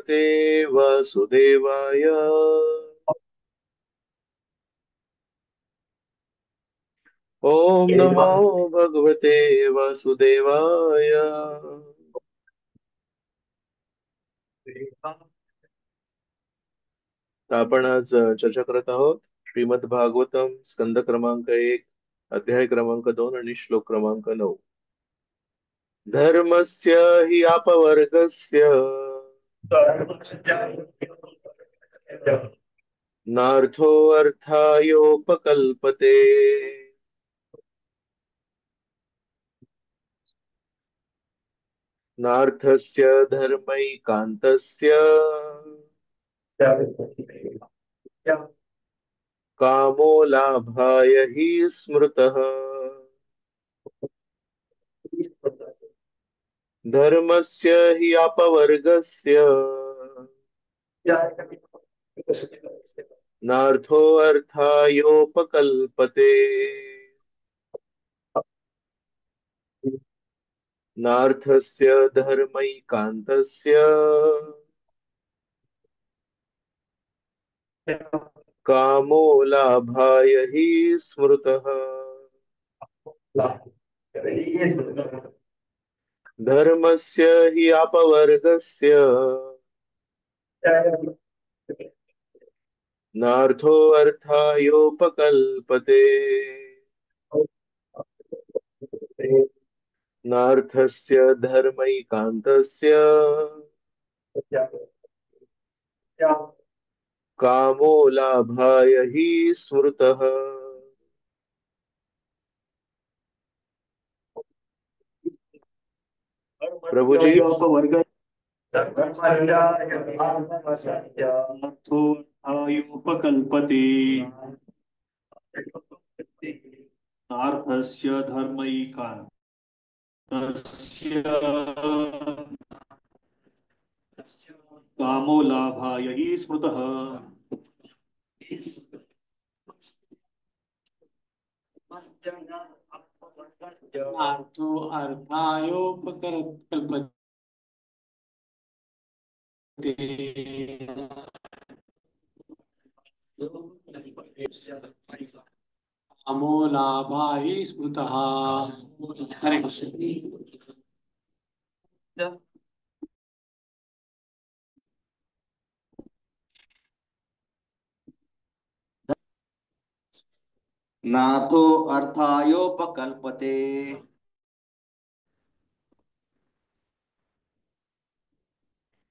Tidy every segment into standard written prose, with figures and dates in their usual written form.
भगवते वासुदेवाय। ओम नमो भगवते वासुदेवाय। तर आपण आज चर्चा करत आहोत श्रीमद भागवतम स्कंद क्रमांक 1, अध्याय क्रमांक 2 आणि श्लोक क्रमांक 9। धर्मस्य हि अपवर्गस्य नार्थो अर्थायोपकल्पते। नार्थस्य धर्मैकान्तस्य कामो लाभाय हि स्मृतः। धर्मस्य हि अपवर्गस्य नार्थो अर्थायोपकल्पते। नार्थस्य धर्मैकान्तस्य कामो लाभाय हि स्मृतः। धर्मस्य हि अपवर्गस्य नार्थो अर्थायोपकल्पते। नार्थस्य धर्मैकान्तस्य कामो लाभाय हि स्मृतः। प्रभु जी। उपकल्पते नार्थस्य धर्मैकान्तस्य कामो लाभाय हि स्मृतः। नार्थो अर्थायोपकल्पते कामो लाभाय हि स्मृतः। हरे कृष्ण। नाथो अर्थायोपकल्पते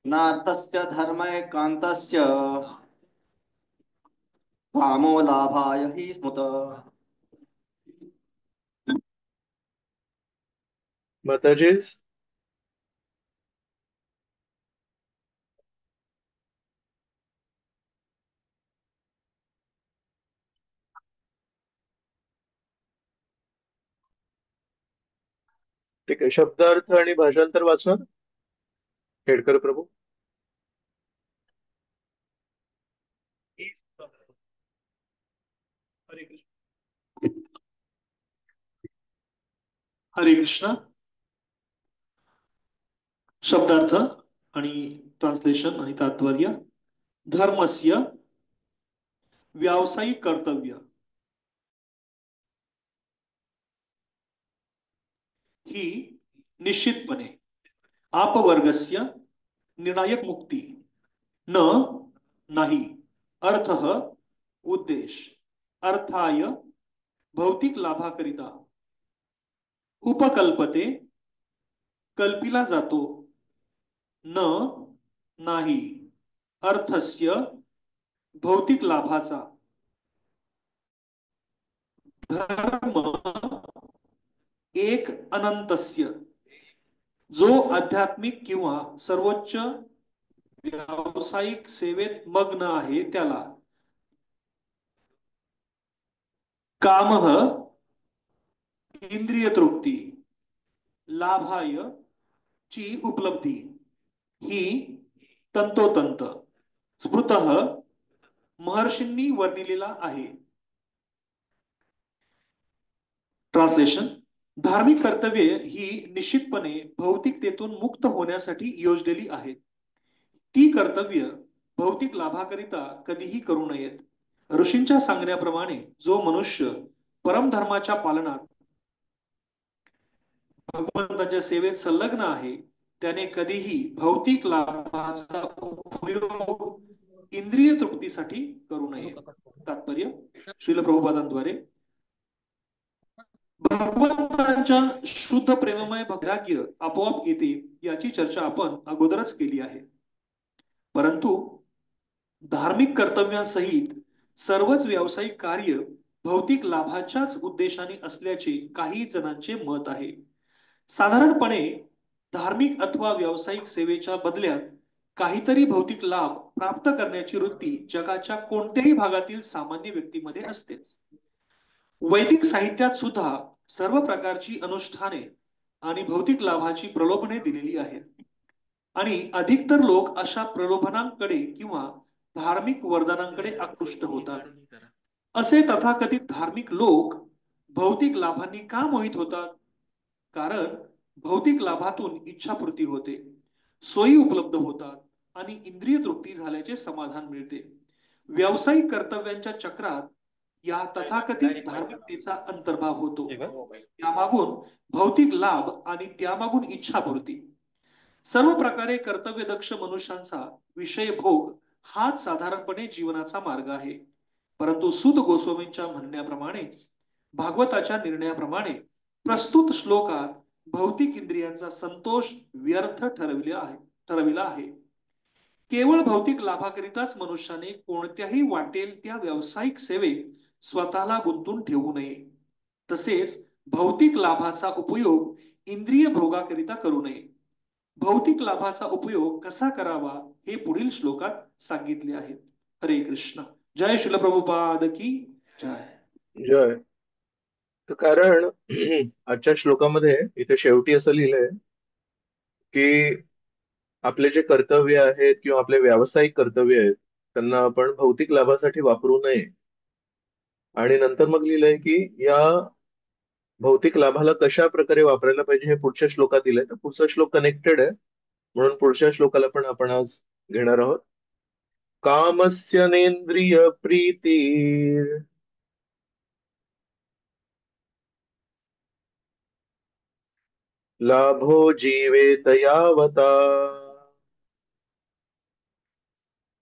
नार्थस्य धर्मैकान्तस्य कामो लाभाय हि स्मृतः। माताजी। ठीक आहे, शब्दार्थ आणि भाषांतर वाचणार खेडकर प्रभू। हरे कृष्ण। हरे कृष्ण। शब्दार्थ आणि ट्रान्सलेशन आणि तात्पर्य। धर्मस्य व्यावसायिक कर्तव्य ही निश्चितपणे अपवर्गस्य निर्णायक मुक्ती न नाही अर्थ उद्देश अर्थाय भौतिक लाभाकरिता उपकल्पते कल्पिला जातो न नाही अर्थस्य भौतिक लाभाचा धर्म एक अनंतस्य जो आध्यात्मिक किंवा सर्वोच्च व्यावसायिक सेवेत मग्न आहे त्याला कामः इंद्रिय तृप्ती लाभाय ची उपलब्धी ही तंतोतंत स्मृतः महर्षींनी वर्णिलेला आहे। ट्रान्सलेशन। धार्मिक कर्तव्ये ही निश्चितपणे भौतिकतेतून मुक्त होण्यासाठी योजलेली आहेत। ती कर्तव्य भौतिक लाभाकरिता कधीही करू नयेत. ऋषींच्या सांगण्याप्रमाणे जो मनुष्य परमधर्माच्या पालनात भगवंताच्या सेवेत संलग्न आहे त्याने कधीही भौतिक लाभाचा उपयोग इंद्रिय तृप्तीसाठी करू नये. तात्पर्य श्रील प्रभुपादांद्वारे भगवंतांच्या शुद्ध प्रेममय वैराग्य आपोआप येते याची चर्चा आपण अगोदरच केली आहे. परंतु धार्मिक कर्तव्यांसहित सर्वच व्यावसायिक कार्य भौतिक लाभाच्याच उद्देशाने असल्याचे काही जणांचे मत आहे. साधारणपणे धार्मिक अथवा व्यावसायिक सेवेच्या बदल्यात काहीतरी भौतिक लाभ प्राप्त करण्याची वृत्ती जगाच्या कोणत्याही भागातील सामान्य व्यक्तीमध्ये असतेच. वैदिक साहित्यात सुद्धा सर्व प्रकारची अनुष्ठाने आणि भौतिक लाभाची प्रलोभने दिलेली आहेत आणि अधिकतर लोक अशा प्रलोभनांकडे किंवा धार्मिक वरदानांकडे आकृष्ट होतात. असे तथाकथित धार्मिक लोक भौतिक लाभांनी का मोहित होतात? कारण भौतिक लाभातून इच्छापूर्ती होते, सोयी उपलब्ध होतात आणि इंद्रिय तृप्ती झाल्याचे समाधान मिळते. व्यावसायिक कर्तव्यांच्या चक्रात या तथाकथित धार्मिकतेचा अंतर्भाव होतो. त्यामागून भौतिक लाभ आणि त्यामागून इच्छापूर्ती. सर्व प्रकारे कर्तव्यदक्ष मनुष्यांचा विषय भोग हाच साधारणपणे जीवनाचा मार्ग आहे. परंतु सूत गोस्वामींच्या म्हणण्याप्रमाणे भागवताच्या निर्णयाप्रमाणे प्रस्तुत श्लोकात भौतिक इंद्रियांचा संतोष व्यर्थ ठरविला आहे. केवळ भौतिक लाभाकरिताच मनुष्याने कोणत्याही वाटेल त्या व्यावसायिक सेवेत स्वतःला गुंतून ठेवू नये. तसेच भौतिक लाभाचा उपयोग इंद्रिय भोगाकरिता करू नये. भौतिक लाभाचा उपयोग कसा करावा हे पुढील श्लोकात सांगितले आहे. हरे कृष्ण. जय श्रील प्रभुपाद की जय. जय. तर कारण आजच्या श्लोकामध्ये इथे शेवटी असं लिहिलंय की आपले जे कर्तव्य आहेत किंवा आपले व्यावसायिक कर्तव्य आहेत त्यांना आपण भौतिक लाभासाठी वापरू नये. आणि नंतर मग लिहिलंय की या भौतिक लाभाला कशा प्रकारे वापरायला पाहिजे हे पुढच्या श्लोकात दिलंय. तर पुढचा श्लोक कनेक्टेड आहे म्हणून पुढच्या श्लोकाला पण आपण आज घेणार आहोत. कामस्य नेंद्रिय प्रीती लाभो जीवेत यावता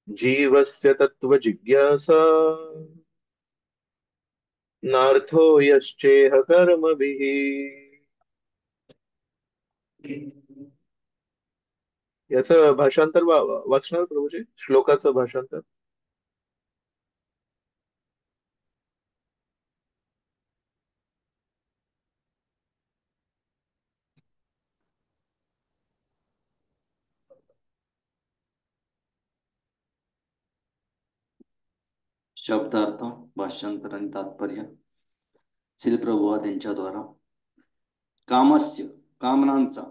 जीवस्य तत्व जिज्ञासा नार्थो यश्चेह कर्मभिः. याचं भाषांतर वाचणार प्रभूजी? श्लोकाचं भाषांतर. शब्दार्थ भाषांतर आणि तात्पर्य श्री प्रभुपाद यांच्याद्वारा. कामस्य कामनांचा,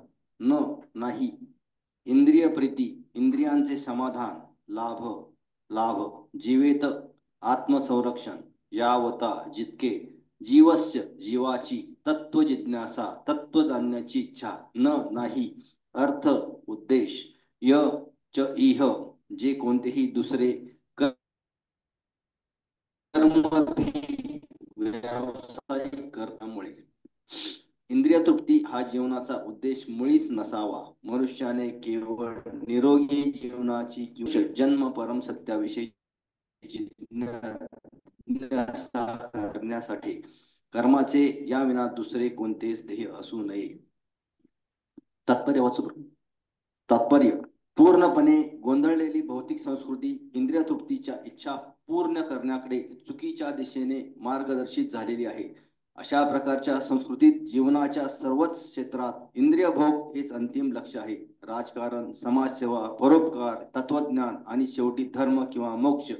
न नाही, इंद्रिय प्रीती इंद्रियांचे समाधान, लाभ लाभ, जीवेत आत्मसंरक्षण, यावता जितके, जीवस्य जीवाची, तत्व जिज्ञासा तत्व जाणण्याची इच्छा, न नाही, अर्थ उद्देश, य च इह जे कोणतेही दुसरे, व्यावसायिक कर्तामुळे. इंद्रिय तृप्ती हा जीवनाचा उद्देश मुळीच नसावा. मनुष्याने केवळ निरोगी जीवनाची किंवा जन्म परम सत्याविषयी जिज्ञासा करण्यासाठी कर्माचे या विना दुसरे कोणतेच ध्येय असू नये. तात्पर्य वाचू. तात्पर्य पूर्णपणे गोंधळलेली भौतिक संस्कृती इंद्रिय तृप्तीच्या इच्छा पूर्ण करण्याकडे चुकीच्या दिशेने मार्गदर्शित झालेली आहे. अशा प्रकारच्या संस्कृतीत जीवनाच्या सर्वच क्षेत्रात इंद्रिय भोग हेच अंतिम लक्ष्य आहे. राजकारण, समाजसेवा, परोपकार, तत्वज्ञान आणि शेवटी धर्म किंवा मोक्ष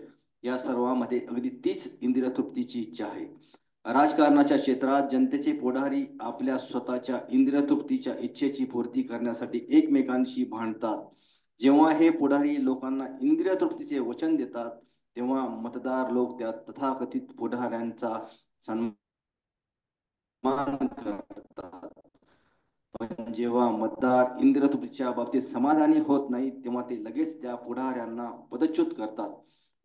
या सर्वांमध्ये अगदी तीच इंद्रिय तृप्तीची इच्छा आहे. राजकारणाच्या क्षेत्रात जनतेचे पुढारी आपल्या स्वतःच्या इंद्रिय तृप्तीच्या इच्छेची पूर्ती करण्यासाठी एकमेकांशी भांडतात. जेव्हा हे पुढारी लोकांना इंद्रिय तृप्तीचे वचन देतात तेव्हा मतदार लोक त्या तथाकथित पुढाऱ्यांचा सन्मान करतात. पण जेव्हा मतदार इंद्रियतृप्तीच्या बाबतीत समाधानी होत नाही तेव्हा ते लगेच त्या पुढाऱ्यांना पदच्युत करतात.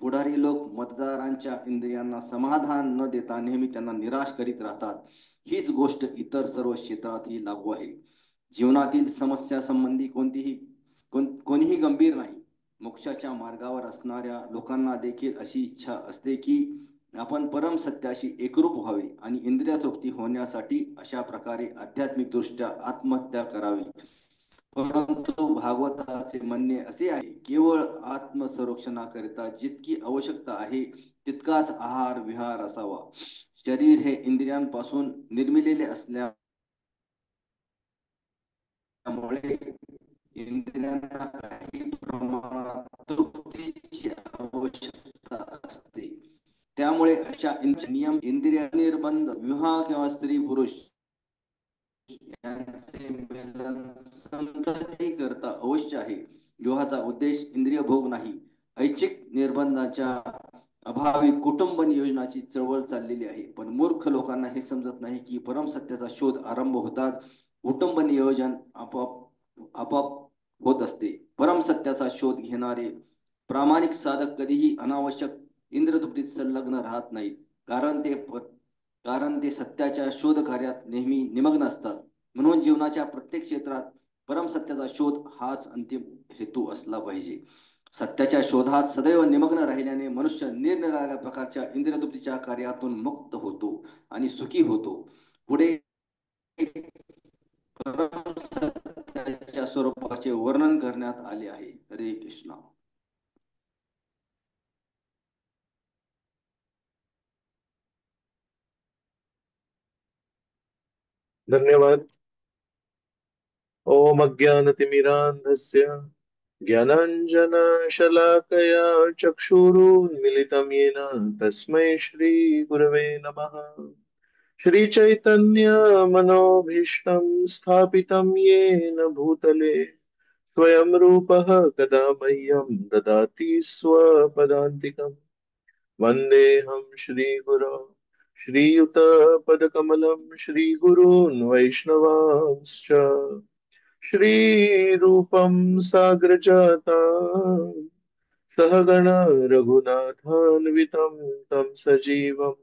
पुढारी लोक मतदारांच्या इंद्रियांना समाधान न देता नेहमी त्यांना निराश करीत राहतात. हीच गोष्ट इतर सर्व क्षेत्रातही लागू आहे. जीवनातील समस्या संबंधी कोणीही गंभीर नाही. मोक्षाच्या मार्गावर असणाऱ्या लोकांना देखील अशी इच्छा असते की आपण परम सत्याशी एकरूप व्हावे आणि इंद्रिय तृप्ती होण्यासाठी अशा प्रकारे आध्यात्मिक दृष्ट्या आत्महत्या करावी. परंतु भागवताचे म्हणणे असे आहे, केवळ आत्मसंरक्षणाकरिता जितकी आवश्यकता आहे तितकाच आहार विहार असावा. शरीर हे इंद्रियांपासून निर्मिलेले असल्यामुळे इंद्रियांना काही प्रमाणात तृप्तीची आवश्यकता असते. त्यामुळे अशा नियम इंद्रिय निर्बंध विवाह किंवा स्त्री पुरुष यांचे मिलन संतती करता अवश्य आहे. विवाहाचा उद्देश इंद्रिय भोग नाही. ऐच्छिक निर्बंधाच्या अभावी कुटुंब नियोजनाची चळवळ चाललेली आहे. पण मूर्ख लोकांना हे समजत नाही की परमसत्याचा शोध आरंभ होताच कुटुंब नियोजन आपोआप आपोआप होत असते. परमसत्याचा शोध घेणारे प्रामाणिक साधक कधीही अनावश्यक इंद्रतृप्तीत संलग्न राहत नाहीत. कारण ते सत्याच्या शोध कार्यात नेहमी निमग्न असतात. म्हणून जीवनाच्या प्रत्येक क्षेत्रात परमसत्याचा शोध हाच अंतिम हेतू असला पाहिजे. सत्याच्या शोधात सदैव निमग्न राहिल्याने मनुष्य निरनिराळ्या प्रकारच्या इंद्रियतृप्तीच्या कार्यातून मुक्त होतो आणि सुखी होतो. पुढे परमसत्याच्या स्वरूपाचे वर्णन करण्यात आले आहे. हरे कृष्ण. धन्यवाद. ओम अज्ञानतिमिरान्धस्य ज्ञानाञ्जनशलाकया चक्षुरुन्मिलितं येन तस्मै श्रीगुरवे नमः. श्रीचैतन्यमनोभीष्टं स्थापितं येन भूतले स्वयं रूपः कदा मह्यं ददाति स्वपदान्तिकम्. वन्देऽहं श्रीगुरो श्रीयुतपदकमलं श्रीगुरून् वैष्णवांश्च श्रीरूपं साग्रजातां सहगण रघुनाथान्वितं तं सजीवं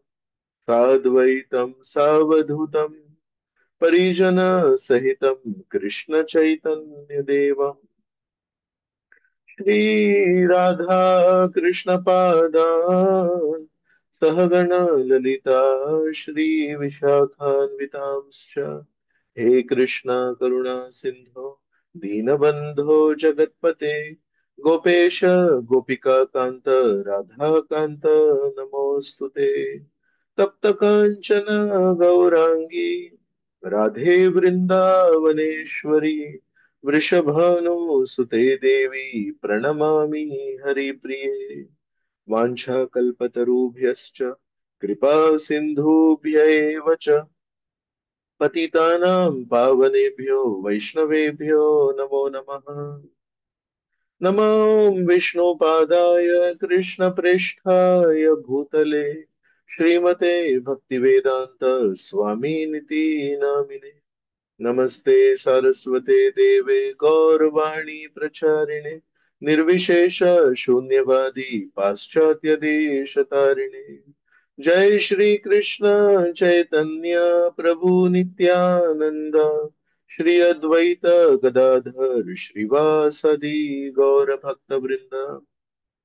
साद्वैतं सावधूतं परिजनसहितं कृष्णचैतन्यदेवं श्रीराधा कृष्णपादान् सहगण ललिता श्रीविशाखान्वितांश्च हे कृष्ण करुणा सिंधो दीनबंधो जगत्पते गोपेश गोपिका कांत राधा कांत नमोस्तुते. तप्त कांचन गौरांगी राधे वृंदावनेश्वरी वृषभानुसुते देवी प्रणमामि हरिप्रिये. वाञ्छाकल्पतरुभ्यश्च कृपा सिन्धुभ्य एव च पतितानां पावनेभ्यो वैष्णवेभ्यो नमो नमः. नमो विष्णुपादाय कृष्णप्रेष्ठाय भूतले श्रीमते भक्तिवेदान्त स्वामिनिति नामिने. नमस्ते सारस्वते देवे गौरवाणी प्रचारिणे निर्विशेष शून्यवादी पाश्चात्य देश तारिणे. जय श्री कृष्ण चैतन्य प्रभु नित्यानंद श्री अद्वैत गदाधर श्रीवासदि गौर भक्त वृंद.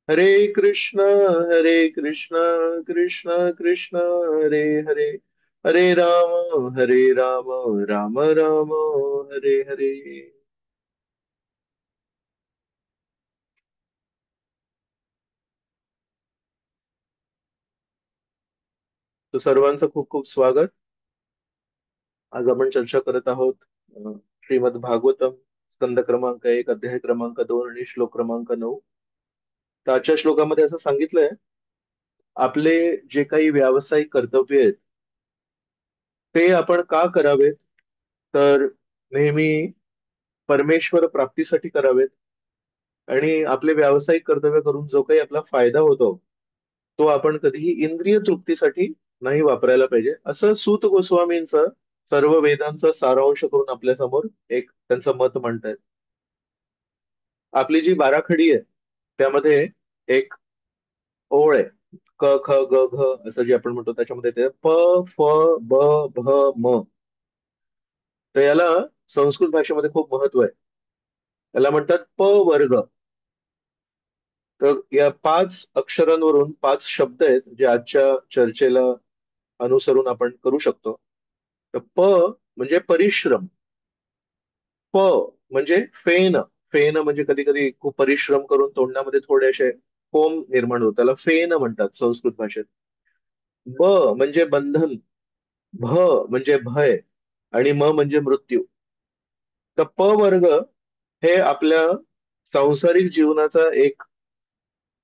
हरे कृष्ण कृष्ण कृष्ण हरे हरे हरे राम राम राम हरे हरे. तो सर्वांचं खूप खूप स्वागत. आज आपण चर्चा करत आहोत श्रीमद भागवतम स्कंद क्रमांक 1 अध्याय क्रमांक 2 आणि श्लोक क्रमांक 9. तर आजच्या श्लोकामध्ये असं सांगितलंय आपले जे काही व्यावसायिक कर्तव्य आहेत ते आपण का करावेत तर नेहमी परमेश्वर प्राप्तीसाठी करावेत आणि आपले व्यावसायिक कर्तव्य करून जो काही आपला फायदा होतो तो आपण कधीही इंद्रिय तृप्तीसाठी नाही वापरायला पाहिजे असं सूत गोस्वामींचं सर्व वेदांचा सारांश करून आपल्या समोर एक त्यांचं मत मांडतायत. आपली जी बाराखडी आहे त्यामध्ये एक ओळ आहे, क ख ग घ असं जे आपण म्हणतो, त्याच्यामध्ये ते प फ ब भ म. तर याला संस्कृत भाषेमध्ये खूप महत्व आहे. याला म्हणतात प वर्ग. तर या 5 अक्षरांवरून 5 शब्द आहेत जे आजच्या चर्चेला अनुसरून आपण करू शकतो. तर प म्हणजे परिश्रम. प म्हणजे फेन. फेन म्हणजे कधी कधी खूप परिश्रम करून तोंडामध्ये थोडेसे फोम निर्माण होतात, त्याला फेन म्हणतात संस्कृत भाषेत. ब म्हणजे बंधन. भ म्हणजे भय. आणि म म्हणजे मृत्यू. तर प वर्ग हे आपल्या सांसारिक जीवनाचा एक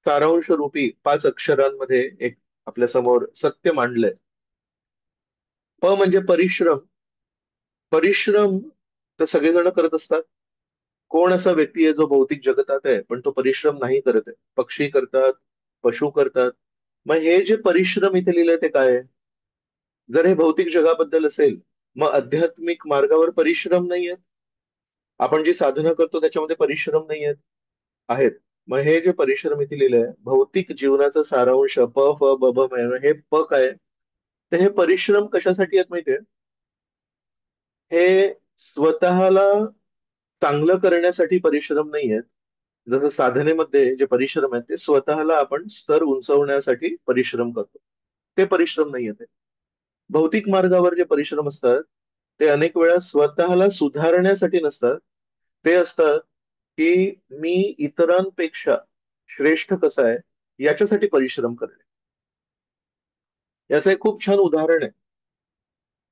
सारांश रूपी 5 अक्षरांमध्ये एक आपल्या समोर सत्य मांडलंय. प म्हणजे परिश्रम. परिश्रम तर सगळेजण करत असतात. कोण असा व्यक्ती आहे जो भौतिक जगतात आहे पण तो परिश्रम नाही करत आहे? पक्षी करतात, पशु करतात. मग हे जे परिश्रम इथे लिहिलंय ते काय आहे? जर हे भौतिक जगाबद्दल असेल, मग आध्यात्मिक मार्गावर परिश्रम नाही आहेत? आपण जी साधना करतो त्याच्यामध्ये परिश्रम नाही आहेत? आहेत. मग हे जे परिश्रम इथे लिहिलंय, भौतिक जीवनाचा सारांश प फ ब भ म, हे प काय? तर हे परिश्रम कशासाठी आहेत माहितीये? हे स्वतःला चांगलं करण्यासाठी परिश्रम नाही आहेत. जसं साधनेमध्ये जे परिश्रम आहेत ते स्वतःला आपण स्तर उंचवण्यासाठी परिश्रम करतो, ते परिश्रम नाही आहेत. भौतिक मार्गावर जे परिश्रम असतात ते अनेक वेळा स्वतःला सुधारण्यासाठी नसतात. ते असतात की मी इतरांपेक्षा श्रेष्ठ कसा आहे याच्यासाठी परिश्रम करणे. याचं एक खूप छान उदाहरण आहे.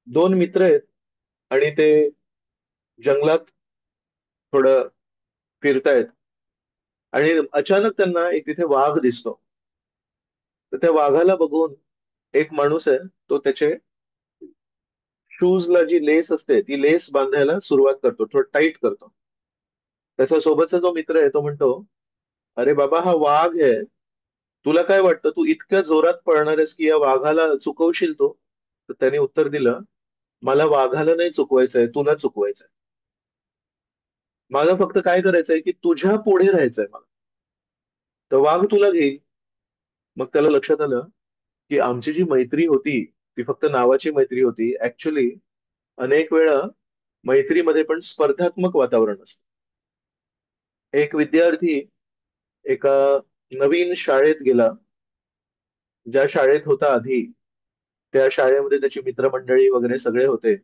2 मित्र आहेत आणि ते जंगलात थोडं फिरतायत आणि अचानक त्यांना एक तिथे वाघ दिसतो. तर त्या वाघाला बघून एक माणूस आहे, तो त्याचे शूजला जी लेस असते ती लेस बांधायला सुरुवात करतो, थोडं टाईट करतो. त्याच्या सोबतचा जो मित्र आहे तो म्हणतो, अरे बाबा हा वाघ आहे, तुला काय वाटतं तू इतक्या जोरात पळणार आहेस की या वाघाला चुकवशील तो? तर त्याने उत्तर दिलं, मला वाघाला नाही चुकवायचंय, तुला चुकवायचंय. मला फक्त काय करायचंय की तुझ्या पुढे राहायचंय मला. तर वाघ तुला घेईल. मग त्याला लक्षात आलं की आमची जी मैत्री होती ती फक्त नावाची मैत्री होती. ऍक्च्युली अनेक वेळा मैत्रीमध्ये पण स्पर्धात्मक वातावरण असतं. एक विद्यार्थी एका नवीन शाळेत गेला. ज्या शाळेत होता आधी त्या शाळेमध्ये त्याची मित्रमंडळी वगैरे सगळे होते,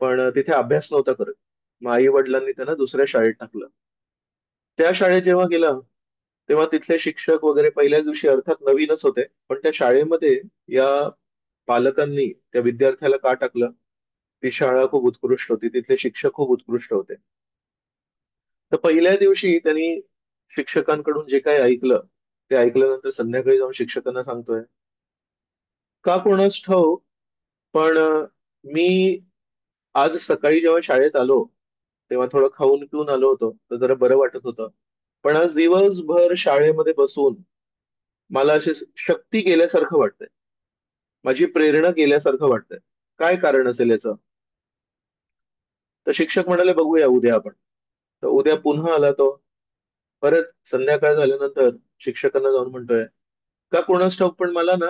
पण तिथे अभ्यास नव्हता करत. मग आई वडिलांनी त्यांना दुसऱ्या शाळेत टाकलं. त्या शाळेत जेव्हा गेला तेव्हा तिथले शिक्षक वगैरे पहिल्याच दिवशी अर्थात नवीनच होते, पण त्या शाळेमध्ये या पालकांनी त्या विद्यार्थ्याला का टाकलं? ती शाळा खूप उत्कृष्ट होती, तिथले शिक्षक खूप उत्कृष्ट होते. तर पहिल्या दिवशी त्यांनी शिक्षकांकडून जे काही ऐकलं ते ऐकल्यानंतर संध्याकाळी जाऊन शिक्षकांना सांगतोय, का कोणास ठाऊक पण मी आज सकाळी जेव्हा शाळेत आलो तेव्हा थोडं खाऊन पिऊन आलो होतो, तर जरा बरं वाटत होतं. पण आज दिवसभर शाळेमध्ये बसून मला अशी शक्ती गेल्यासारखं वाटतंय, माझी प्रेरणा गेल्यासारखं वाटतंय. काय कारण असेल याचं? तर शिक्षक म्हणाले बघूया उद्या आपण. तर उद्या पुन्हा आला तो. परत संध्याकाळ झाल्यानंतर शिक्षकांना जाऊन म्हणतोय, का कोणास ठाऊक पण मला ना,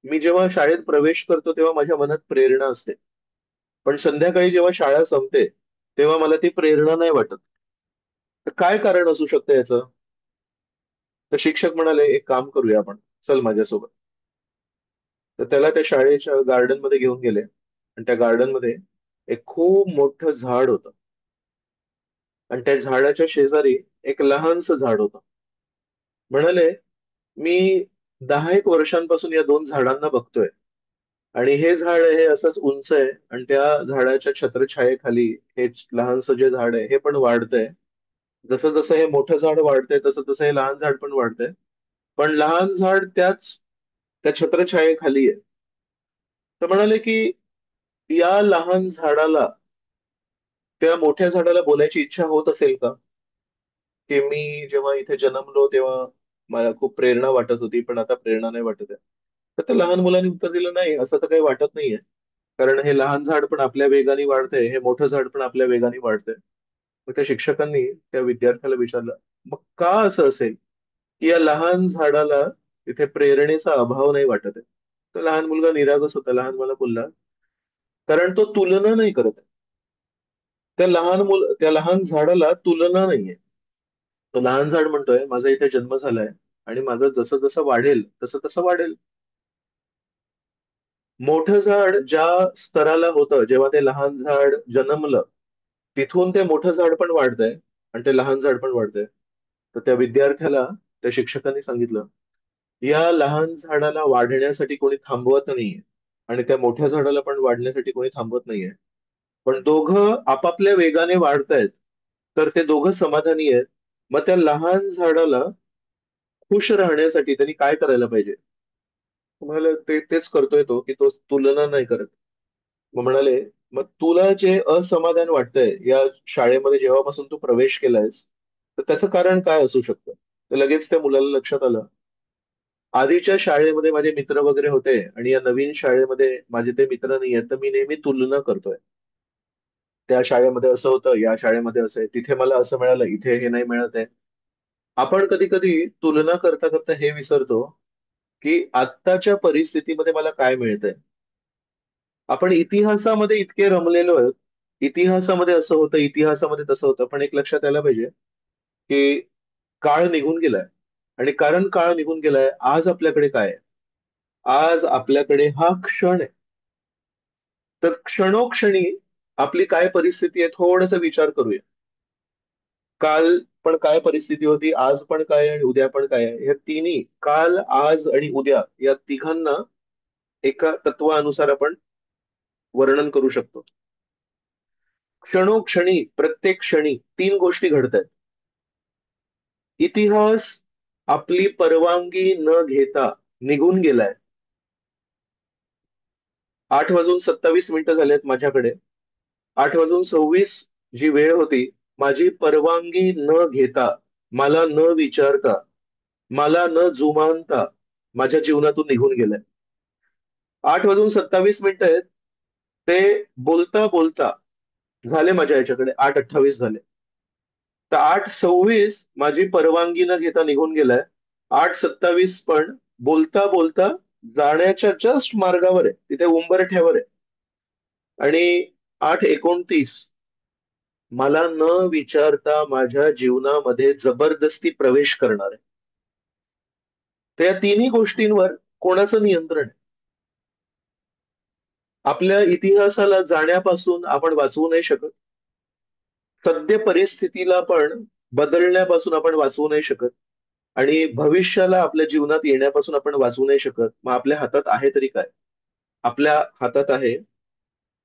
मी जेव्हा शाळेत प्रवेश करतो तेव्हा माझ्या मनात प्रेरणा असते, पण संध्याकाळी जेव्हा शाळा संपते तेव्हा मला ती प्रेरणा नाही वाटत. तर काय कारण असू शकतं याचं? तर शिक्षक म्हणाले एक काम करूया आपण, चल माझ्यासोबत. तर त्याला त्या शाळेच्या गार्डन मध्ये घेऊन गेले आणि त्या गार्डन मध्ये एक खूप मोठं झाड होतं आणि त्या झाडाच्या शेजारी एक लहानसं झाड होतं. म्हणाले, मी 10 एक वर्षांपासून या 2 झाडांना बघतोय आणि हे झाड हे असंच उंच आहे आणि त्या झाडाच्या छत्रछायेखाली हे लहानसं जे झाड आहे हे पण वाढतंय. जसं जसं हे मोठं झाड वाढतंय तसं तसं हे लहान झाड पण वाढतंय. पण लहान झाड त्या छत्रछायेखाली आहे. तर म्हणाले की या लहान झाडाला त्या मोठ्या झाडाला बोलायची इच्छा होत असेल का? की मी जेव्हा इथे जन्मलो तेव्हा मला खूप प्रेरणा वाटत होती पण आता प्रेरणा नाही वाटत आहे. तर त्या लहान मुलांनी उत्तर दिलं, नाही असं तर काही वाटत नाहीये. कारण हे लहान झाड पण आपल्या वेगाने वाढतंय, हे मोठं झाड पण आपल्या वेगाने वाढतंय. मग त्या शिक्षकांनी त्या विद्यार्थ्याला विचारलं, मग का असं असेल की या लहान झाडाला तिथे प्रेरणेचा अभाव नाही वाटत आहे? तो लहान मुलगा निरागस होता. लहान मला बोलला, कारण तो तुलना नाही करत आहे. त्या लहान झाडाला तुलना नाहीये. तो लहान झाड म्हणतोय, माझा इथे जन्म झालाय आणि माझं जसं जसं वाढेल तसं तसं वाढेल. मोठं झाड ज्या स्तराला होतं जेव्हा ते लहान झाड जन्मलं, तिथून ते मोठं झाड पण वाढतंय आणि ते लहान झाड पण वाढतंय. तर त्या विद्यार्थ्याला त्या शिक्षकांनी सांगितलं, या लहान झाडाला वाढण्यासाठी कोणी थांबवत नाहीये आणि त्या मोठ्या झाडाला पण वाढण्यासाठी कोणी थांबवत नाहीये. पण दोघं आपापल्या वेगाने वाढतायत, तर ते दोघं समाधानी आहेत. मग त्या लहान झाडाला खुश राहण्यासाठी त्यांनी काय करायला पाहिजे? तुम्हाला तेच करतोय तो, की तो तुलना नाही करत. मग म्हणाले, मग तुला जे असमाधान वाटतंय या शाळेमध्ये जेव्हापासून तू प्रवेश केलायस, तर त्याचं कारण काय असू शकतं? तर लगेच त्या मुलाला लक्षात आलं, आधीच्या शाळेमध्ये माझे मित्र वगैरे होते आणि या नवीन शाळेमध्ये माझे ते मित्र नाही आहेत, तर मी नेहमी तुलना करतोय. त्या शाळेमध्ये असं होतं, या शाळेमध्ये असं आहे, तिथे मला असं मिळालं, इथे हे नाही मिळत आहे. आपण कधी कधी तुलना करता करता हे विसरतो की आत्ताच्या परिस्थितीमध्ये मला काय मिळतंय. आपण इतिहासामध्ये इतके रमलेलो आहोत, इतिहासामध्ये असं होतं, इतिहासामध्ये तसं होतं, पण एक लक्षात यायला पाहिजे की काळ निघून गेलाय. आणि कारण काळ निघून गेलाय, आज आपल्याकडे काय आहे? आज आपल्याकडे हा क्षण आहे. तर क्षणोक्षणी आपली काय परिस्थिती आहे थोडासा विचार करूया. काल पण काय परिस्थिती होती, आज पण काय आहे आणि उद्या पण काय आहे. या तिन्ही, काल, आज आणि उद्या, या तिघांना एका तत्वानुसार आपण वर्णन करू शकतो. क्षणोक्षणी, प्रत्येक क्षणी तीन गोष्टी घडत आहेत. इतिहास आपली परवानगी न घेता निघून गेलाय. 8:27 झालेत माझ्याकडे. 8:26 जी वेळ होती, माझी परवानगी न घेता, मला न विचारता, मला न जुमानता माझ्या जीवनातून निघून गेलाय. 8:27 आहेत. ते बोलता बोलता झाले माझ्या याच्याकडे 8:28 झाले. तर 8:26 माझी परवानगी न घेता निघून गेलाय. 8:27 पण बोलता बोलता जाण्याच्या जस्ट मार्गावर आहे, तिथे उंबरठ्यावर आहे. आणि 8:29 मला न विचारता माझ्या जीवनामध्ये जबरदस्ती प्रवेश करणार आहे. त्या तिन्ही गोष्टींवर कोणाचं नियंत्रण आहे? आपल्या इतिहासाला जाण्यापासून आपण वाचवू नाही शकत. सद्य परिस्थितीला पण बदलण्यापासून आपण वाचवू नाही शकत. आणि भविष्याला आपल्या जीवनात येण्यापासून आपण वाचवू नाही शकत. मग आपल्या हातात आहे तरी काय? आपल्या हातात आहे,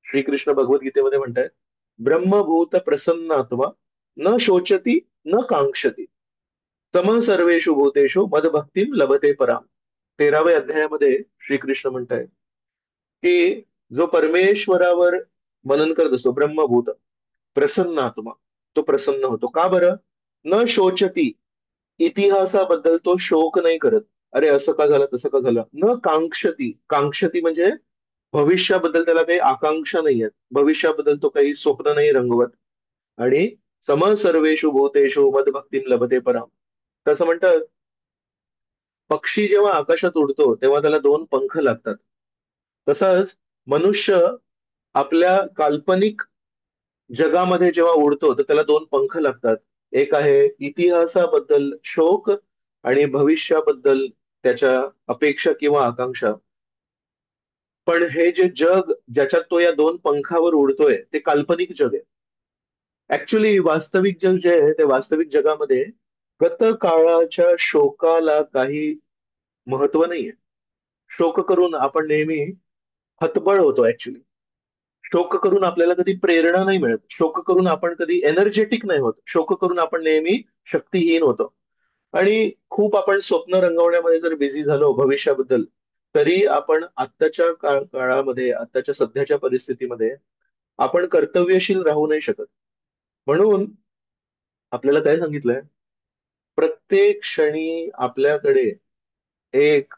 श्रीकृष्ण भगवद्गीतेमध्ये म्हणतायत, ब्रह्मभूत प्रसन्नात्मा न शोचती न कांक्षती सम सर्वेषु भूतेषु मदभक्तीम लभते पराम. 13व्या अध्यायामध्ये श्रीकृष्ण म्हणतायत की जो परमेश्वरावर मनन करत असतो, ब्रह्मभूत प्रसन्नात्मा, तो प्रसन्न होतो. का बरं? न शोचती, इतिहासाबद्दल तो शोक नाही करत. अरे असं का झालं, तसं का झालं. न कांक्षती, कांक्षती म्हणजे भविष्याबद्दल त्याला काही आकांक्षा नाही आहेत, भविष्याबद्दल तो काही स्वप्न नाही रंगवत. आणि सम सर्वेषु भूतेषु मदभक्तीम लभते पराम. तसं म्हणतात, पक्षी जेव्हा आकाशात उडतो तेव्हा त्याला दोन पंख लागतात. तसंच मनुष्य आपल्या काल्पनिक जगामध्ये जेव्हा उडतो तर त्याला दोन पंख लागतात. एक आहे इतिहासाबद्दल शोक आणि भविष्याबद्दल त्याच्या अपेक्षा किंवा आकांक्षा. पण हे जे जग ज्याच्यात तो या दोन पंखावर उडतोय ते काल्पनिक जग आहे. ऍक्च्युली वास्तविक जग जे आहे, ते वास्तविक जगामध्ये गतकाळाच्या शोकाला काही महत्व नाहीये. शोक करून आपण नेहमी हतबल होतो. ऍक्च्युली शोक करून आपल्याला कधी प्रेरणा नाही मिळत. शोक करून आपण कधी एनर्जेटिक नाही होत. शोक करून आपण नेहमी शक्तिहीन होतो. आणि खूप आपण स्वप्न रंगवण्यामध्ये जर बिझी झालो भविष्याबद्दल, तरी आपण आत्ताच्या काळामध्ये, आत्ताच्या सध्याच्या परिस्थितीमध्ये आपण कर्तव्यशील राहू नाही शकत. म्हणून आपल्याला काय सांगितलंय, प्रत्येक क्षणी आपल्याकडे एक,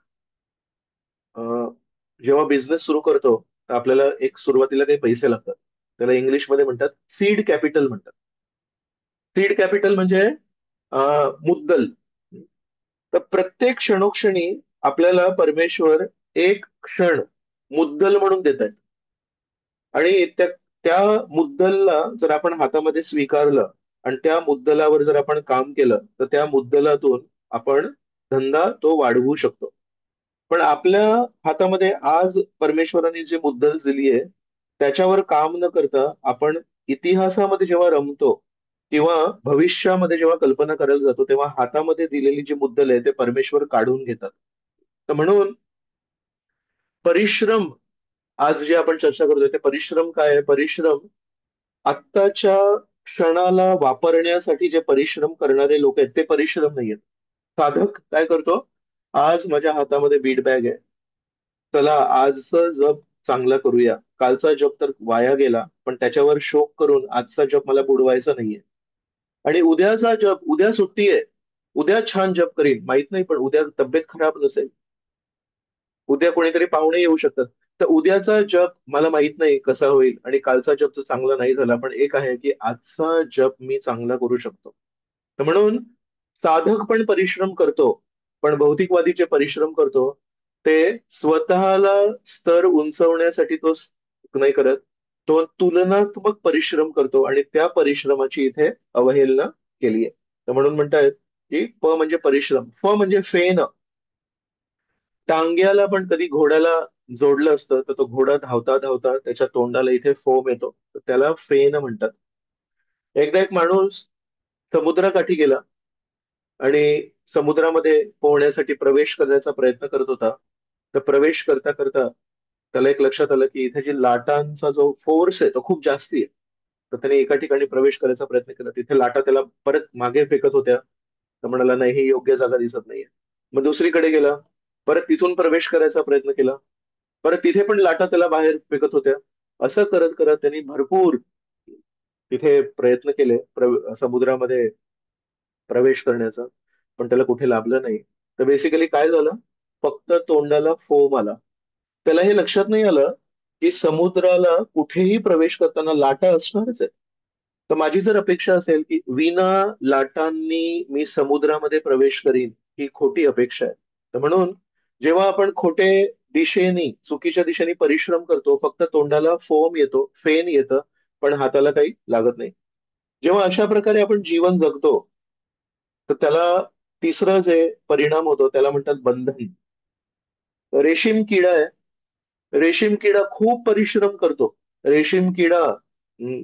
जेव्हा बिझनेस सुरू करतो, तर आपल्याला एक सुरुवातीला काही पैसे लागतात. त्याला इंग्लिशमध्ये म्हणतात सीड कॅपिटल म्हणतात. सीड कॅपिटल म्हणजे मुद्दल. तर प्रत्येक क्षणोक्षणी आपल्याला परमेश्वर एक क्षण मुद्दल म्हणून देत आहेत. आणि त्या मुद्दलला जर आपण हातामध्ये स्वीकारलं आणि त्या मुद्दलावर जर आपण काम केलं तर त्या मुद्दलातून आपण धंदा तो वाढवू शकतो. पण आपल्या हातामध्ये आज परमेश्वराने जी मुद्दल दिली आहे त्याच्यावर काम न करता आपण इतिहासामध्ये जेव्हा रमतो किंवा भविष्यामध्ये जेव्हा कल्पना करायला जातो तेव्हा हातामध्ये दिलेली जी मुद्दल आहे ते परमेश्वर काढून घेतात. तर म्हणून परिश्रम, आज जे आपण चर्चा करतोय ते परिश्रम काय आहे? परिश्रम आत्ताच्या क्षणाला वापरण्यासाठी जे परिश्रम करणारे लोक आहेत ते परिश्रम नाहीयेत. साधक काय करतो? आज माझ्या हातामध्ये बीट बॅग आहे, चला आजचं जप चांगला करूया. कालचा जप तर वाया गेला, पण त्याच्यावर शोक करून आजचा जप मला बुडवायचा नाहीये. आणि उद्याचा जप, उद्या सुट्टी आहे, उद्या छान जप करीन, माहित नाही पण उद्या तब्येत खराब नसेल, उद्या कोणीतरी पाहुणे येऊ शकतात. तर उद्याचा जप मला माहित नाही कसा होईल आणि कालचा जप जो चांगला नाही झाला, पण एक आहे की आजचा जप मी चांगला करू शकतो. तर म्हणून साधक पण परिश्रम करतो, पण भौतिकवादी जे परिश्रम करतो ते स्वतःला स्तर उंचवण्यासाठी तो नाही करत, तो तुलनात्मक परिश्रम करतो आणि त्या परिश्रमाची इथे अवहेलना केली आहे. तर म्हणून म्हणतायत की प म्हणजे परिश्रम, फ म्हणजे फेन. टांग्याला पण कधी घोड्याला जोडलं असतं तर तो घोडा धावता धावता त्याच्या तोंडाला इथे फोम येतो, तर त्याला फेन म्हणतात. एकदा एक माणूस समुद्राकाठी गेला आणि समुद्रामध्ये पोहण्यासाठी प्रवेश करण्याचा प्रयत्न करत होता. तर प्रवेश करता करता त्याला एक लक्षात आलं की इथे जी लाटांचा जो फोर्स आहे तो खूप जास्ती आहे. तर त्याने एका ठिकाणी प्रवेश करायचा प्रयत्न केला, तिथे लाटा त्याला परत मागे फेकत होत्या. तर म्हणाला नाही, ही योग्य जागा दिसत नाहीये. मग दुसरीकडे गेला, परत तिथून प्रवेश करायचा प्रयत्न केला, परत तिथे पण लाटा त्याला बाहेर फेकत होत्या. असं करत करत त्यांनी भरपूर तिथे प्रयत्न केले समुद्रामध्ये प्रवेश करण्याचा, पण त्याला कुठे लाभलं नाही. तर बेसिकली काय झालं, फक्त तोंडाला फोम आला. त्याला हे लक्षात नाही आलं की समुद्राला कुठेही प्रवेश करताना लाटा असणारच आहे. तर माझी जर अपेक्षा असेल की विना लाटांनी मी समुद्रामध्ये प्रवेश करीन, ही खोटी अपेक्षा आहे. तर म्हणून जेव्हा आपण खोटे दिशेने, चुकीच्या दिशेने परिश्रम करतो, फक्त तोंडाला फोम येतो, फेन येतं, पण हाताला काही लागत नाही. जेव्हा अशा प्रकारे आपण जीवन जगतो तर त्याला तिसरं जे परिणाम होतो त्याला म्हणतात बंधन. रेशीम किडा आहे, रेशीम किडा खूप परिश्रम करतो. रेशीम किडा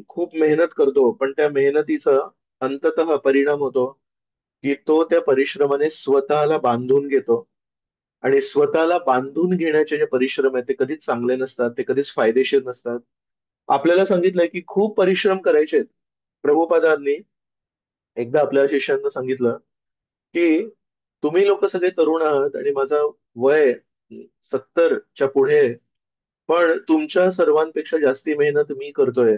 खूप मेहनत करतो, पण त्या मेहनतीचा अंततः परिणाम होतो की तो त्या परिश्रमाने स्वतःला बांधून घेतो. आणि स्वतःला बांधून घेण्याचे जे परिश्रम आहेत ते कधीच चांगले नसतात, ते कधीच फायदेशीर नसतात. आपल्याला सांगितलंय की खूप परिश्रम करायचे आहेत. प्रभुपादांनी एकदा आपल्या शिष्यांना सांगितलं की तुम्ही लोक सगळे तरुण आहात आणि माझं वय 70च्या पुढे आहे, पण तुमच्या सर्वांपेक्षा जास्ती मेहनत मी करतोय.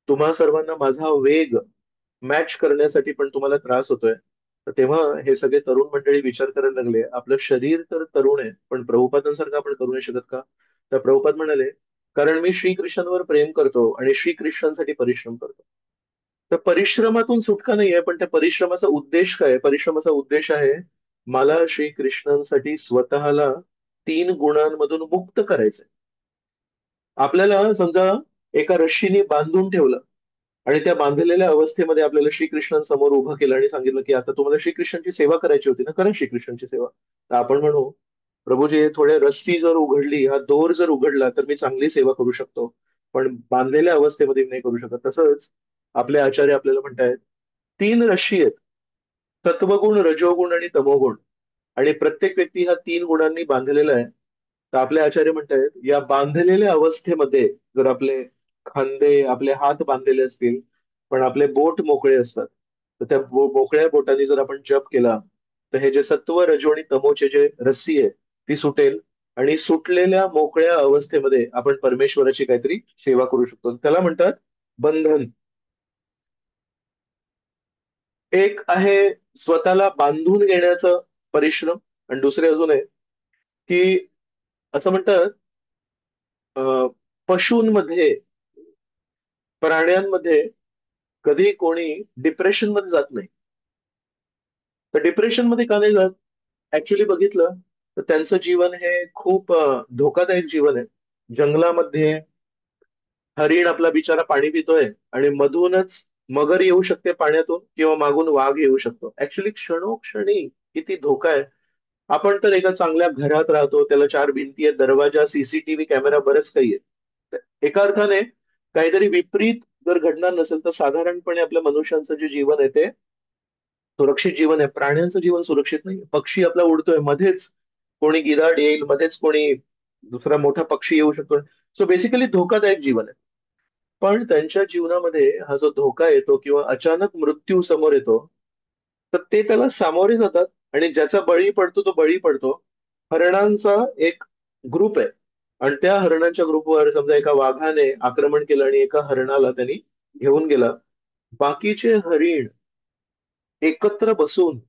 तुम्हा सर्वांना माझा वेग मॅच करण्यासाठी पण तुम्हाला त्रास होतोय. तर तेव्हा हे सगळे तरुण मंडळी विचार करायला लागले, आपलं शरीर तर तरुण आहे पण प्रभुपादांसारखं आपण करू नाही शकत का? तर प्रभुपाद म्हणाले, कारण मी श्रीकृष्णांवर प्रेम करतो आणि श्रीकृष्णांसाठी परिश्रम करतो. तर परिश्रमातून सुटका नाहीये, पण त्या परिश्रमाचा उद्देश काय आहे? परिश्रमाचा उद्देश आहे मला श्रीकृष्णांसाठी स्वतःला 3 गुणांमधून मुक्त करायचंय. आपल्याला समजा एका रश्शीने बांधून ठेवलं आणि त्या बांधलेल्या अवस्थेमध्ये आपल्याला श्रीकृष्णांसमोर उभं केलं आणि सांगितलं की आता तुम्हाला श्रीकृष्णांची सेवा करायची होती ना, करा श्रीकृष्णांची सेवा. तर आपण म्हणू, प्रभूजी थोडे रस्सी जर उघडली, हा दोर जर उघडला तर मी चांगली सेवा करू शकतो, पण बांधलेल्या अवस्थेमध्ये मी नाही करू शकत. तसंच आपले आचार्य आपल्याला म्हणतायत 3 रश्शी आहेत, सत्वगुण, रजोगुण आणि तमोगुण. आणि प्रत्येक व्यक्ती ह्या 3 गुणांनी बांधलेला आहे. तर आपले आचार्य म्हणतायत या बांधलेल्या अवस्थेमध्ये जर आपले खांदे, आपले हात बांधलेले असतील पण आपले बोट मोकळे असतात, तर त्या मोकळ्या बोटांनी जर आपण जप केला तर हे जे सत्व, रजो आणि तमोचे जे रस्सी आहे ती सुटेल आणि सुटलेल्या मोकळ्या अवस्थेमध्ये आपण परमेश्वराची काहीतरी सेवा करू शकतो. त्याला म्हणतात बंधन. एक आहे स्वतःला बांधून घेण्याचं परिश्रम, आणि दुसरे अजून आहे की असं म्हणतात पशूंमध्ये, प्राण्यांमध्ये कधी कोणी डिप्रेशन मध्ये जात नाही. तर डिप्रेशन मध्ये का नाही जात? ऍक्च्युली बघितलं तर त्यांचं जीवन हे खूप धोकादायक जीवन आहे. जंगलामध्ये हरिण आपला बिचारा पाणी पितोय आणि मधूनच मगर येऊ शकते पाण्यातून, किंवा मागून वाघ येऊ शकतो. ऍक्च्युली क्षणोक्षणी किती धोका आहे. आपण तर एका चांगल्या घरात राहतो, त्याला चार भिंती आहेत, दरवाजा, सीसीटीव्ही कॅमेरा, बरंच काही आहे. तर एका अर्थाने काहीतरी विपरीत जर घडणार नसेल तर साधारणपणे आपल्या मनुष्यांचं जे जीवन आहे ते सुरक्षित जीवन आहे. प्राण्यांचं जीवन सुरक्षित नाही. पक्षी आपला उडतोय, मध्येच कोणी गिधाड येईल, मध्येच कोणी दुसरा मोठा पक्षी येऊ शकतो. सो बेसिकली धोकादायक जीवन आहे. पण त्यांच्या जीवनामध्ये हा जो धोका येतो किंवा अचानक मृत्यू समोर येतो, तर ते त्याला सामोरे जातात. आणि ज्याचा बळी पडतो तो बळी पडतो. हरणांचा एक ग्रुप आहे, आणि त्या हरणांच्या ग्रुपवर समजा एका वाघाने आक्रमण केलं आणि एका हरणाला त्यांनी घेऊन गेला. बाकीचे हरिण एकत्र बसून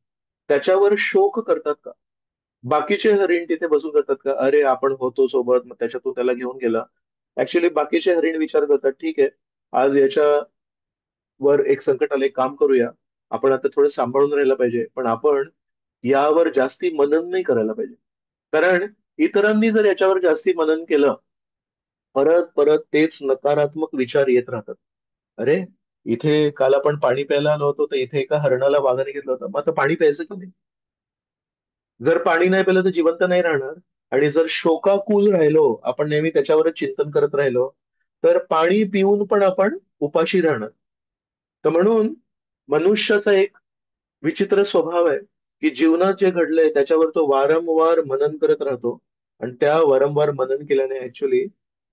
त्याच्यावर शोक करतात का? बाकीचे हरिण तिथे बसून करतात का, अरे आपण होतो सोबत, मग त्याच्यातून त्याला घेऊन गेला? ऍक्च्युली बाकीचे हरिण विचार करतात, ठीक आहे, आज याच्यावर एक संकट आले, काम करूया, आपण आता थोडं सांभाळून राहायला पाहिजे, पण आपण यावर जास्ती मनन नाही करायला पाहिजे. कारण इतरांनी जर याच्यावर जास्ती मनन केलं, परत परत तेच नकारात्मक विचार येत राहतात. अरे, इथे काल आपण पाणी प्यायला आलो होतो, तर इथे एका हरणाला वाघाने घेतलं होतं, मग आता पाणी प्यायचं की नाही? जर पाणी नाही प्यायलं तर जिवंत नाही राहणार. आणि जर शोकाकुल राहिलो, आपण नेहमी त्याच्यावरच चिंतन करत राहिलो, तर पाणी पिऊन पण आपण उपाशी राहणार. तर म्हणून मनुष्याचा एक विचित्र स्वभाव आहे की जीवनात जे घडलंय त्याच्यावर तो वारंवार मनन करत राहतो. आणि त्या वारंवार मनन केल्याने ऍक्च्युली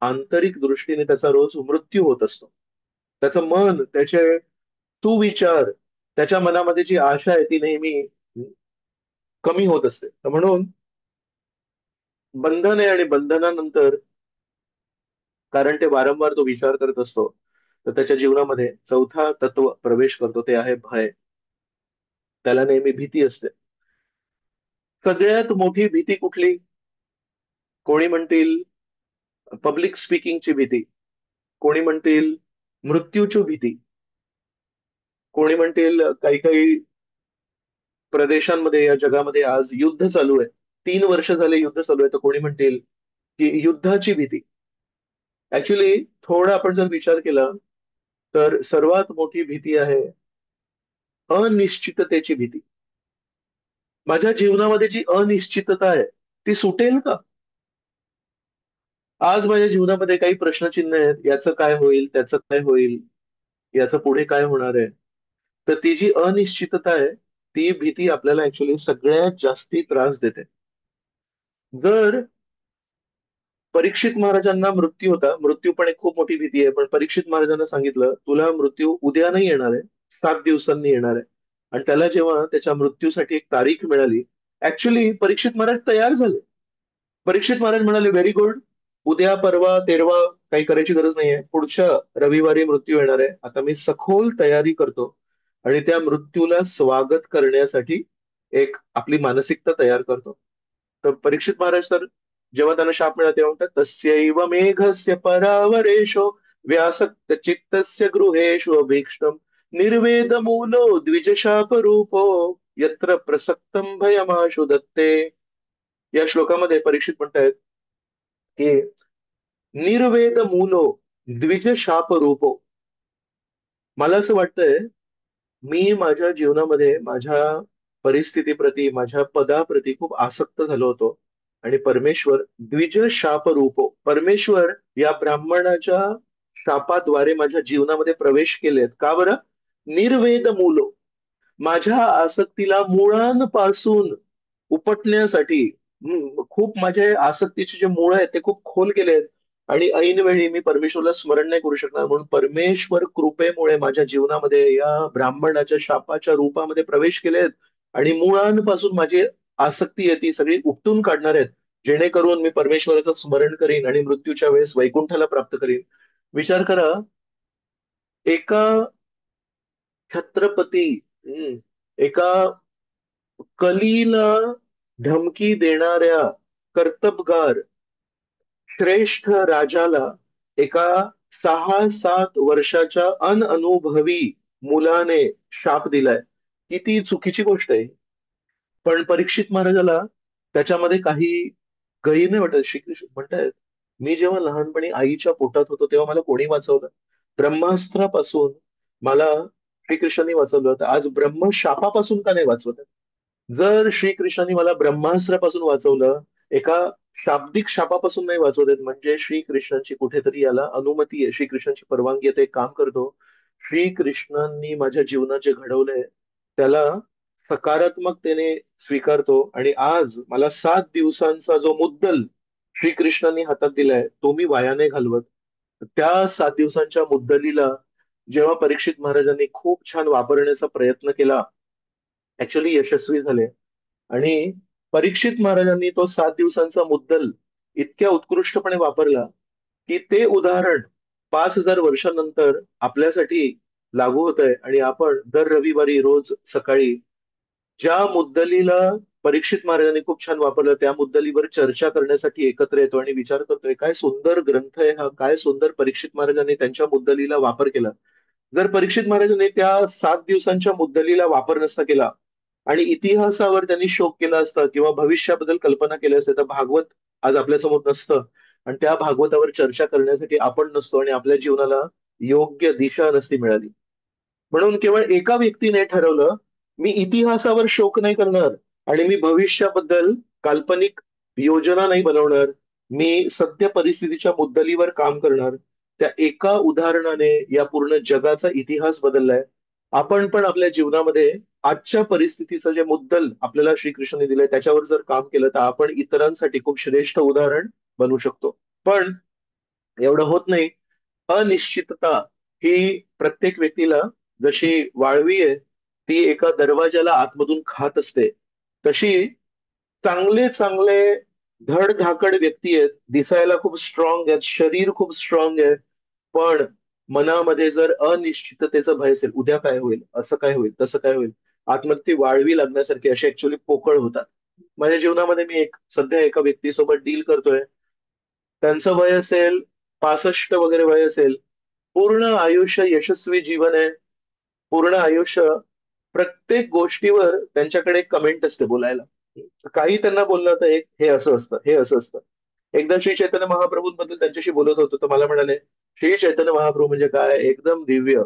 आंतरिक दृष्टीने त्याचा रोज मृत्यू होत असतो. त्याचं मन, त्याचे सुविचार, त्याच्या मनामध्ये जी आशा आहे ती नेहमी कमी होत असते. तर म्हणून बंधन आहे, आणि बंधनानंतर, कारण ते वारंवार तो विचार करत असतो, तर त्याच्या जीवनामध्ये चौथा तत्व प्रवेश करतो, ते आहे भय. त्याला नेहमी भीती असते. सगळ्यात मोठी भीती कुठली? कोणी म्हणतील पब्लिक स्पीकिंगची भीती, कोणी म्हणतील मृत्यूची भीती, कोणी म्हणतील काही काही प्रदेशांमध्ये या जगामध्ये आज युद्ध चालू आहे, 3 वर्ष झाले युद्ध चालू आहे, तर कोणी म्हणतील की युद्धाची भीती. ऍक्च्युली थोडं आपण जर विचार केला तर सर्वात मोठी भीती आहे अनिश्चिततेची भीती. माझ्या जीवनामध्ये जी अनिश्चितता आहे ती सुटेल का? आज माझ्या जीवनामध्ये काही प्रश्नचिन्ह आहेत, याचं काय होईल, त्याचं काय होईल, याचं पुढे काय होणार आहे. तर ती जी अनिश्चितता आहे, ती भीती आपल्याला ऍक्च्युली सगळ्यात जास्ती त्रास देते. जर परीक्षित महाराजांना मृत्यू होता, मृत्यू पण एक खूप मोठी भीती आहे, पण परीक्षित महाराजांना सांगितलं तुला मृत्यू उद्या नाही येणार आहे, 7 दिवसांनी येणार आहे. आणि त्याला जेव्हा त्याच्या मृत्यूसाठी एक तारीख मिळाली, ऍक्च्युली परीक्षित महाराज तयार झाले. परीक्षित महाराज म्हणाले, व्हेरी गुड, उद्या परवा तेरवा काही करायची गरज नाहीये, पुढच्या रविवारी मृत्यू येणार आहे, आता मी सखोल तयारी करतो आणि त्या मृत्यूला स्वागत करण्यासाठी एक आपली मानसिकता तयार करतो. तर परीक्षित महाराज तर जेव्हा त्यांना शाप मिळाला तेव्हा म्हणतात, तस्यैव मेघस्य परावरेशो व्यासक्त चित्तस्य गृहेषु अभीष्टम निर्वेद मूलो द्विजशाप रूपो यत्र प्रसक्तम भयमाशु दत्ते. या श्लोकामध्ये परीक्षित म्हणतायत की निर्वेद मूलो द्विज शाप रूपो. मला असं वाटतंय, मी माझ्या जीवनामध्ये माझ्या परिस्थितीप्रती, माझ्या पदाप्रती खूप आसक्त झालो होतो. आणि परमेश्वर द्विज शाप रूपो, परमेश्वर या ब्राह्मणाच्या शापाद्वारे माझ्या जीवनामध्ये प्रवेश केलेत. का बरं? निर्वेद मूलो, माझ्या आसक्तीला मुळांपासून उपटण्यासाठी. खूप माझ्या आसक्तीचे जे मूळ आहेत ते खूप खोल गेले आहेत, आणि ऐनवेळी मी परमेश्वरला स्मरण नाही करू शकणार, म्हणून परमेश्वर कृपेमुळे माझ्या जीवनामध्ये या ब्राह्मणाच्या शापाच्या रूपामध्ये प्रवेश केलेत, आणि मुळांपासून माझी आसक्ती आहे ती सगळी उपटून काढणार आहेत, जेणेकरून मी परमेश्वराचं स्मरण करीन आणि मृत्यूच्या वेळेस वैकुंठाला प्राप्त करीन. विचार करा, एका छत्रपती, एका कलीला धमकी देणाऱ्या कर्तबगार श्रेष्ठ राजाला एका 6-7 वर्षाच्या अनअनुभवी मुलाने शाप दिलाय. किती चुकीची गोष्ट आहे. पण परीक्षित महाराजाला त्याच्यामध्ये काही गैर नाही वाटत. श्रीकृष्ण म्हणतायत, मी जेव्हा लहानपणी आईच्या पोटात होतो तेव्हा मला कोणी वाचवलं? ब्रह्मास्त्रापासून मला श्रीकृष्णांनी वाचवलं होतं. आज ब्रह्मशापापासून का नाही वाचवत? जर श्रीकृष्णांनी मला ब्रह्मास्त्रापासून वाचवलं, एका शाब्दिक शापापासून नाही वाचवत, म्हणजे श्रीकृष्णांची कुठेतरी याला अनुमती आहे, श्रीकृष्णांची परवानगी आहे. ते एक काम करतो, श्रीकृष्णांनी माझ्या जीवनात जे घडवलंय त्याला सकारात्मकतेने स्वीकारतो. आणि आज मला 7 दिवसांचा जो मुद्दल श्रीकृष्णांनी हातात दिलाय तो मी वाया नाही घालवत. त्या 7 दिवसांच्या मुद्दलीला जेव्हा परीक्षित महाराजांनी खूप छान वापरण्याचा प्रयत्न केला, ऍक्च्युली यशस्वी झाले. आणि परीक्षित महाराजांनी तो 7 दिवसांचा मुद्दल इतक्या उत्कृष्टपणे वापरला की ते उदाहरण 5,000 वर्षांनंतर आपल्यासाठी लागू होत आहे. आणि आपण दर रविवारी रोज सकाळी ज्या मुद्दलीला परीक्षित महाराजांनी खूप छान वापरलं त्या मुद्दलीवर चर्चा करण्यासाठी एकत्र येतो आणि विचार करतोय, काय सुंदर ग्रंथ आहे हा, काय सुंदर परीक्षित महाराजांनी त्यांच्या मुद्दलीला वापर केला. जर परीक्षित महाराजांनी त्या 7 दिवसांच्या मुद्दलीला वापर नसता केला आणि इतिहासावर त्यांनी शोध केला असता किंवा भविष्याबद्दल कल्पना केल्या असत्या, तर भागवत आज आपल्यासमोर नसतं. आणि त्या भागवतावर चर्चा करण्यासाठी आपण नसतो आणि आपल्या जीवनाला योग्य दिशा नसती मिळाली. म्हणून केवळ एका व्यक्तीने ठरवलं, मी इतिहासावर शोक नाही करणार आणि मी भविष्याबद्दल काल्पनिक योजना नाही बनवणार, मी सत्य परिस्थितीच्या मुद्दलीवर काम करणार. त्या एका उदाहरणाने या पूर्ण जगाचा इतिहास बदललाय. आपण पण आपल्या जीवनामध्ये आजच्या परिस्थितीचं जे मुद्दल आपल्याला श्रीकृष्णाने दिलंय त्याच्यावर जर काम केलं तर आपण इतरांसाठी खूप श्रेष्ठ उदाहरण बनू शकतो. पण एवढं होत नाही. अनिश्चितता ही प्रत्येक व्यक्तीला, जशी वाळवी आहे ती एका दरवाजाला आतमधून खात असते, तशी चांगले चांगले धडधाकड व्यक्ती आहेत, दिसायला खूप स्ट्रॉंग आहेत, शरीर खूप स्ट्रॉंग आहे, पण मनामध्ये जर अनिश्चिततेचं भय असेल, उद्या काय होईल, असं काय होईल, तसं काय होईल, आतमध्ये ती वाळवी लागण्यासारखी अशी ऍक्च्युअली पोकळ होतात. माझ्या जीवनामध्ये मी सध्या एका व्यक्तीसोबत डील करतोय. त्यांचं वय असेल 65 वगैरे वय असेल, पूर्ण आयुष्य यशस्वी जीवन आहे, पूर्ण आयुष्य प्रत्येक गोष्टीवर त्यांच्याकडे कमेंट असते बोलायला. काही त्यांना बोललं तर एक हे असं असतं, हे असं असतं. एकदा श्री चैतन्य महाप्रभूंबद्दल त्यांच्याशी बोलत होतो तर मला म्हणाले, श्री चैतन्य महाप्रभू म्हणजे काय, एकदम दिव्य.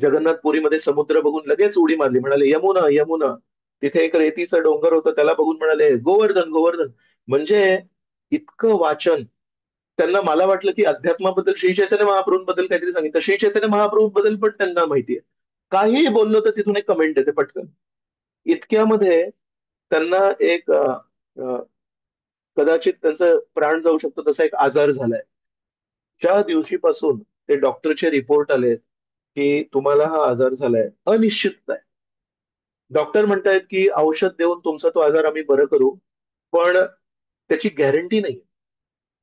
जगन्नाथपुरीमध्ये समुद्र बघून लगेच उडी मारली, म्हणाले यमुना यमुना. तिथे एक रेतीचा डोंगर होतं त्याला बघून म्हणाले गोवर्धन गोवर्धन. म्हणजे इतकं वाचन. त्यांना, मला वाटलं की अध्यात्माबद्दल श्री चैतन्य महाप्रभूंबद्दल काहीतरी सांगितलं, श्री चैतन्य महाप्रभूंबद्दल पण त्यांना माहितीये. काहीही बोललो तर तिथून एक कमेंट येते पटकन. इतक्यामध्ये त्यांना एक अ, कदाचित त्यांचं प्राण जाऊ शकतो तसा एक आजार झालाय. ज्या दिवशीपासून ते डॉक्टरचे रिपोर्ट आले की तुम्हाला हा आजार झालाय, अनिश्चित आहे. डॉक्टर म्हणतायत की औषध देऊन तुमचा तो आजार आम्ही बरं करू, पण त्याची गॅरंटी नाही.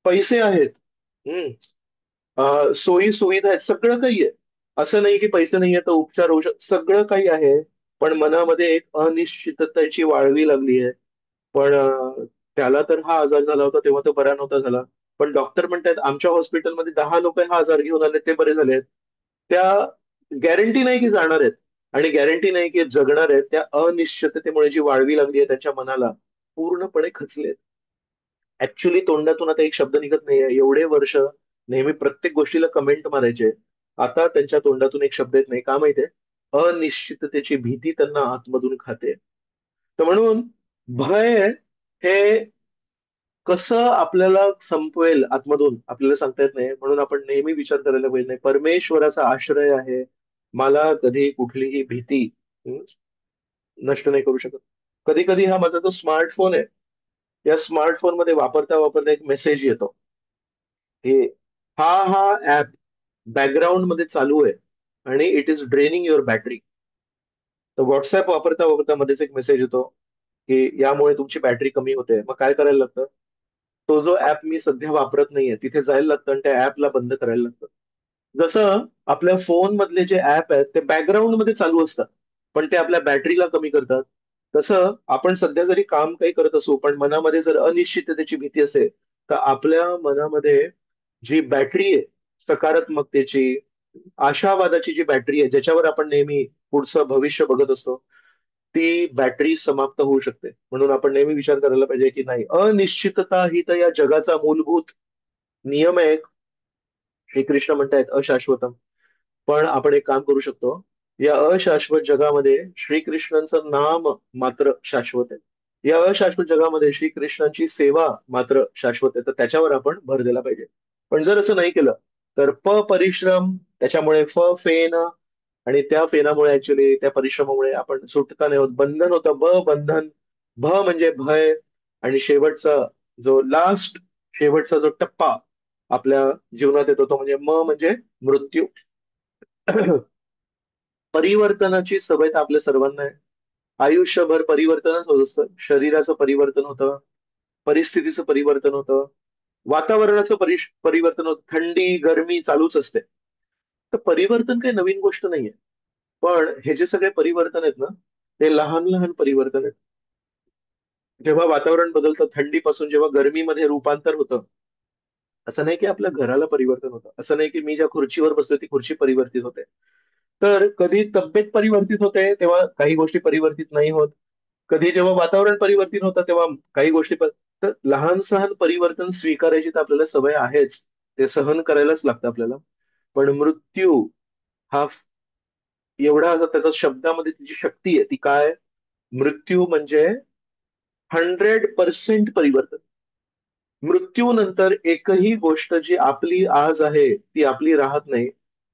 पैसे आहेत, सोयी सुविधा आहेत, सगळं काही आहे. असं नाही की पैसे नाहीये तर उपचार होऊ सगळं काही आहे. पण मनामध्ये एक अनिश्चिततेची वाळवी लागली आहे. पण त्याला तर हा आजार झाला होता तेव्हा तो बरा नव्हता झाला. पण डॉक्टर म्हणतात आमच्या हॉस्पिटलमध्ये 10 लोक हा आजार घेऊन आले ते बरे झाले आहेत. त्या गॅरंटी नाही की जाणार आहेत आणि गॅरंटी नाही की जगणार आहेत. त्या अनिश्चिततेमुळे जी वाळवी लागली आहे त्यांच्या मनाला, पूर्णपणे खचले. ऍक्च्युली तोंडातून आता एक शब्द निघत नाहीये. एवढे वर्ष नेहमी प्रत्येक गोष्टीला कमेंट मारायचे, आता त्यांच्या तोंडातून एक शब्द येत नाही. का माहितीये? अनिश्चिततेची भीती त्यांना आतमधून खाते. तर म्हणून भय हे कसं आपल्याला संपवेल आतमधून आपल्याला सांगता येत नाही. म्हणून आपण नेहमी विचार करायला पाहिजे, नाही परमेश्वराचा आश्रय आहे, मला कधी कुठलीही भीती हं, नष्ट नाही करू शकत. कधी कधी हा माझा जो स्मार्टफोन आहे, या स्मार्टफोन मध्ये वापरता वापरता एक मेसेज येतो की हा हा ऍप बॅकग्राऊंड मध्ये चालू आहे आणि it is draining your battery. तर व्हॉट्सअप वापरता वापरता मध्येच एक मेसेज येतो की यामुळे तुमची बॅटरी कमी होते. मग काय करायला लागतं? तो जो ऍप मी सध्या वापरत नाहीये तिथे जायला लागतं आणि त्या ऍपला बंद करायला लागतं. जसं आपल्या फोन मधले जे ऍप आहेत ते बॅकग्राऊंड मध्ये चालू असतात, पण ते आपल्या बॅटरीला कमी करतात. तसं आपण सध्या जरी काम काही करत असू पण मनामध्ये जर अनिश्चिततेची भीती असेल तर आपल्या मनामध्ये जी बॅटरी आहे सकारात्मकतेची, आशावादाची जी बॅटरी आहे, ज्याच्यावर आपण नेहमी पुढचं भविष्य बघत असतो, ती बॅटरी समाप्त होऊ शकते. म्हणून आपण नेहमी विचार करायला पाहिजे की नाही, अनिश्चितता ही तर या जगाचा मूलभूत नियम आहे. श्रीकृष्ण म्हणतायत अशाश्वतम. पण आपण एक काम करू शकतो, या अशाश्वत जगामध्ये श्रीकृष्णांचं नाम मात्र शाश्वत आहे. या अशाश्वत जगामध्ये श्रीकृष्णांची सेवा मात्र शाश्वत आहे, तर त्याच्यावर आपण भर दिला पाहिजे. पण जर असं नाही केलं तर परिश्रम, त्याच्यामुळे फेन, आणि त्या फेनामुळे ऍक्च्युली त्या परिश्रमामुळे आपण सुटका नाही होत, बंधन होतं, बंधन. म्हणजे भय. आणि शेवटचा जो लास्ट, शेवटचा जो टप्पा आपल्या जीवनात येतो तो म्हणजे म्हणजे मृत्यू. परिवर्तनाची सवय तर आपल्या सर्वांना आहे. आयुष्यभर परिवर्तनच होत असतं. शरीराचं परिवर्तन होतं, परिस्थितीचं परिवर्तन होतं, वातावरणाचं परिवर्तन होतं, थंडी गरमी चालूच असते. तर परिवर्तन काही नवीन गोष्ट नाहीये. पण हे जे सगळे परिवर्तन आहेत ना, ते लहान लहान परिवर्तन आहेत. जेव्हा वातावरण बदलतं, थंडीपासून जेव्हा गरमीमध्ये रूपांतर होतं, असं नाही की आपल्या घराला परिवर्तन होतं, असं नाही की मी ज्या खुर्चीवर बसलो ती खुर्ची परिवर्तित होते. तर कधी तब्येत परिवर्तित होते तेव्हा काही गोष्टी परिवर्तित नाही होत. कधी जेव्हा वातावरण परिवर्तित होतं तेव्हा काही गोष्टी तर लहान सहान परिवर्तन स्वीकारायची तर आपल्याला सवय आहेच. ते सहन करायलाच लागतं आपल्याला. पण मृत्यू हा एवढा त्याचा शब्दामध्ये तिची शक्ती आहे. ती काय? मृत्यू म्हणजे 100% परिवर्तन. मृत्यूनंतर एकही गोष्ट जी आपली आज आहे ती आपली राहत नाही.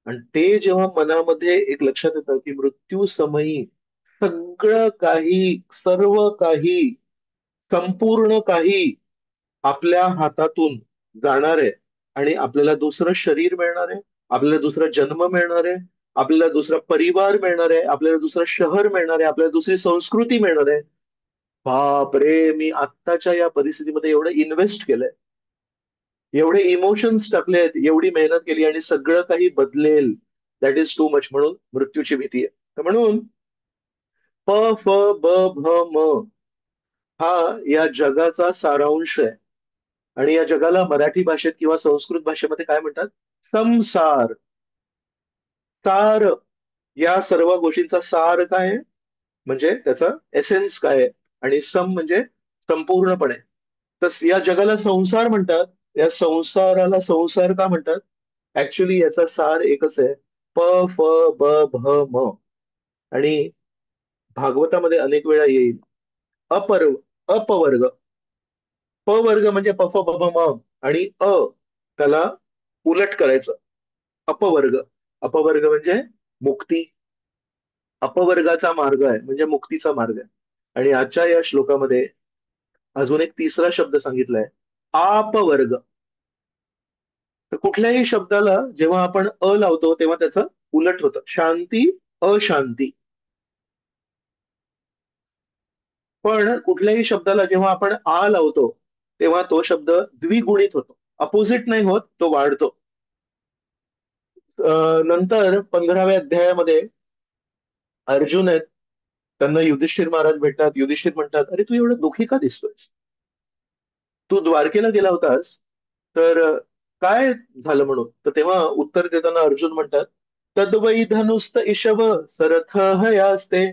आणि ते जेव्हा मनामध्ये एक लक्षात येतं की मृत्यू समयी सगळं काही, सर्व काही, संपूर्ण काही आपल्या हातातून जाणार आहे, आणि आपल्याला दुसरं शरीर मिळणार आहे, आपल्याला दुसरा जन्म मिळणार आहे, आपल्याला दुसरा परिवार मिळणार आहे, आपल्याला दुसरं शहर मिळणार आहे, आपल्याला दुसरी संस्कृती मिळणार आहे. बाप रे, मी आत्ताच्या या परिस्थितीमध्ये एवढं इन्व्हेस्ट केलंय, एवढे इमोशन्स टाकलेत, एवढी मेहनत केली, आणि सगळं काही बदलेल. That is too much. म्हणून मृत्यूची भीती आहे. तर म्हणून प फ ब भ म हा या जगाचा सारांश आहे. आणि या जगाला मराठी भाषेत किंवा संस्कृत भाषेमध्ये काय म्हणतात? संसार. सार. या सर्व गोष्टींचा सार काय आहे? म्हणजे त्याचा एसेन्स काय आहे? आणि सम म्हणजे संपूर्णपणे. तर या जगाला संसार म्हणतात. या संसाराला संसार का म्हणतात? ऍक्च्युली याचा सार एकच आहे. प फ ब भ म. आणि भागवतामध्ये अनेक वेळा येईल अपर्व, अपवर्ग. प वर्ग म्हणजे प फ ब भ म, आणि त्याला उलट करायचं. अपवर्ग. अपवर्ग म्हणजे मुक्ती. अपवर्गाचा मार्ग आहे म्हणजे मुक्तीचा मार्ग आहे. आणि आजच्या या श्लोकामध्ये अजून एक तिसरा शब्द सांगितलाय, आपवर्ग. तर कुठल्याही शब्दाला जेव्हा आपण लावतो तेव्हा त्याचं उलट होतं. शांती, अशांती. पण कुठल्याही शब्दाला जेव्हा आपण लावतो तेव्हा तो शब्द द्विगुणित होतो. अपोजिट नाही होत, तो वाढतो. नंतर 15व्या अध्यायामध्ये अर्जुन आहेत, त्यांना युधिष्ठिर महाराज भेटतात. युधिष्ठिर म्हणतात, अरे तू एवढं दुःखी का दिसतोय? तू द्वारकेला गेला होतास, तर काय झालं म्हणून? तर तेव्हा उत्तर देताना अर्जुन म्हणतात, तद्वै धनुस्त इषव सरथ हयास्ते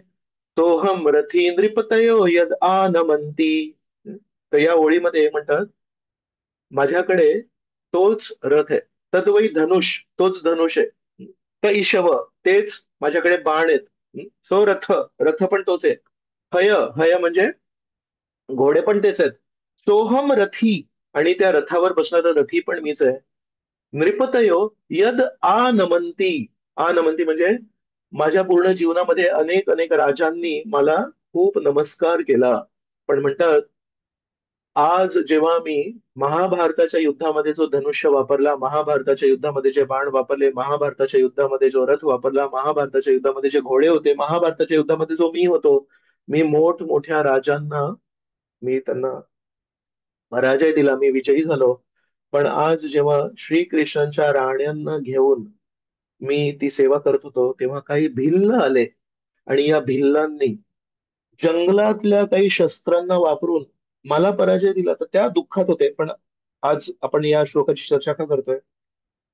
सोहम रथी नृपतयो यद आनमंती. तर या ओळीमध्ये म्हणतात, माझ्याकडे तोच रथ आहे. तद्वै धनुष, तोच धनुष आहे. तर ईशव, तेच माझ्याकडे बाण आहेत. सो रथ, रथ पण तोच आहे. हय, हय म्हणजे घोडे पण तेच आहेत. सोहम रथी, आणि त्या रथावर बसणारा रथी पण मीच आहे. नृपतयो यद आनमंती. आनमंती म्हणजे माझ्या पूर्ण जीवनामध्ये अनेक अनेक राजांनी मला खूप नमस्कार केला. पण म्हणतात, आज जेव्हा मी महाभारताच्या युद्धामध्ये जो धनुष्य वापरला, महाभारताच्या युद्धामध्ये जे बाण वापरले, महाभारताच्या युद्धामध्ये जो रथ वापरला, महाभारताच्या युद्धामध्ये जे घोडे होते, महाभारताच्या युद्धामध्ये जो मी होतो, मी मोठमोठ्या राजांना, मी त्यांना पराजय दिला, मी विजयी झालो. पण आज जेव्हा श्रीकृष्णांच्या राण्यांना घेऊन मी ती सेवा करत होतो तेव्हा काही भिल्ल आले, आणि या भिल्लांनी जंगलातल्या काही शस्त्रांना वापरून मला पराजय दिला. तर त्या दुःखात होते. पण आज आपण या श्लोकाची चर्चा का करतोय?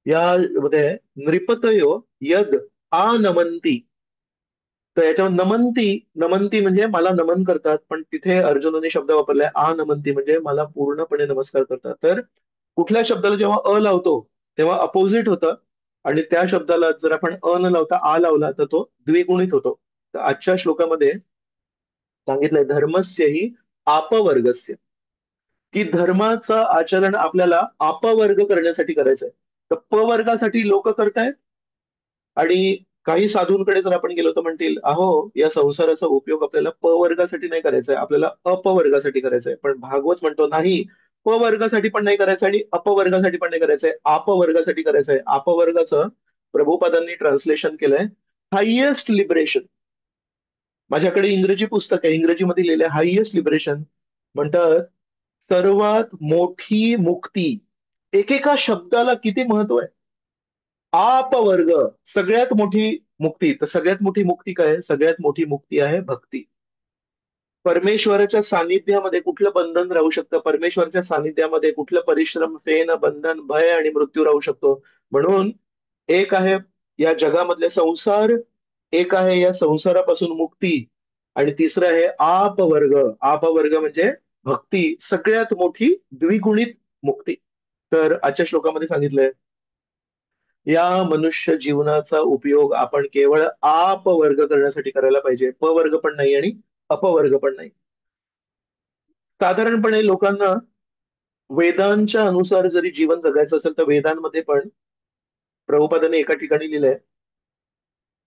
यामध्ये नृपतयो यद आनमंती, तर याच्यावर नमंती, नमंती म्हणजे मला नमन करतात, पण तिथे अर्जुनाने शब्द वापरलाय आनमंती म्हणजे मला पूर्णपणे नमस्कार करतात. तर कुठल्या शब्दाला जेव्हा अ लावतो तेव्हा अपोजिट होतं, आणि त्या शब्दाला जर आपण अ न लावता आ लावला तर तो द्विगुणित होतो. तर आजच्या श्लोकामध्ये सांगितलंय धर्मस्य हि आपवर्गस्य, की धर्माचं आचरण आपल्याला अपवर्ग करण्यासाठी करायचंय. तर प वर्गासाठी लोक करतायत, आणि काही साधूंकडे जर आपण गेलो तर म्हणतील अहो या संसाराचा उपयोग आपल्याला प वर्गासाठी नाही करायचा आहे, आपल्याला अपवर्गासाठी करायचा आहे. पण भागवत म्हणतो नाही, प वर्गासाठी पण नाही करायचं आणि अपवर्गासाठी पण नाही करायचंय, आपवर्गासाठी करायचंय. अपवर्गाचं प्रभुपादांनी ट्रान्सलेशन केलंय हायेस्ट लिबरेशन. माझ्याकडे इंग्रजी पुस्तक आहे, इंग्रजीमध्ये लिहिलंय हायेस्ट लिबरेशन. म्हणतात सर्वात मोठी मुक्ती. एकेका शब्दाला किती महत्व आहे. अपवर्ग, सगळ्यात मोठी मुक्ती. तर सगळ्यात मोठी मुक्ती काय आहे? सगळ्यात मोठी मुक्ती आहे भक्ती. परमेश्वराच्या सानिध्यामध्ये कुठलं बंधन राहू शकतं? परमेश्वराच्या सानिध्यामध्ये कुठलं परिश्रम, फेन, बंधन, भय आणि मृत्यू राहू शकतो? म्हणून एक आहे या जगामधले संसार, एक आहे या संसारापासून मुक्ती, आणि तिसरं आहे आपवर्ग. आपवर्ग म्हणजे भक्ती, सगळ्यात मोठी द्विगुणित मुक्ती. तर आजच्या श्लोकामध्ये सांगितलंय या मनुष्य जीवनाचा उपयोग आपण केवळ आप वर्ग करण्यासाठी करायला पाहिजे, प वर्ग पण नाही आणि अपवर्ग पण नाही. साधारणपणे लोकांना वेदांच्या अनुसार जरी जीवन जगायचं असेल तर वेदांमध्ये पण प्रभुपादाने एका ठिकाणी लिहिलंय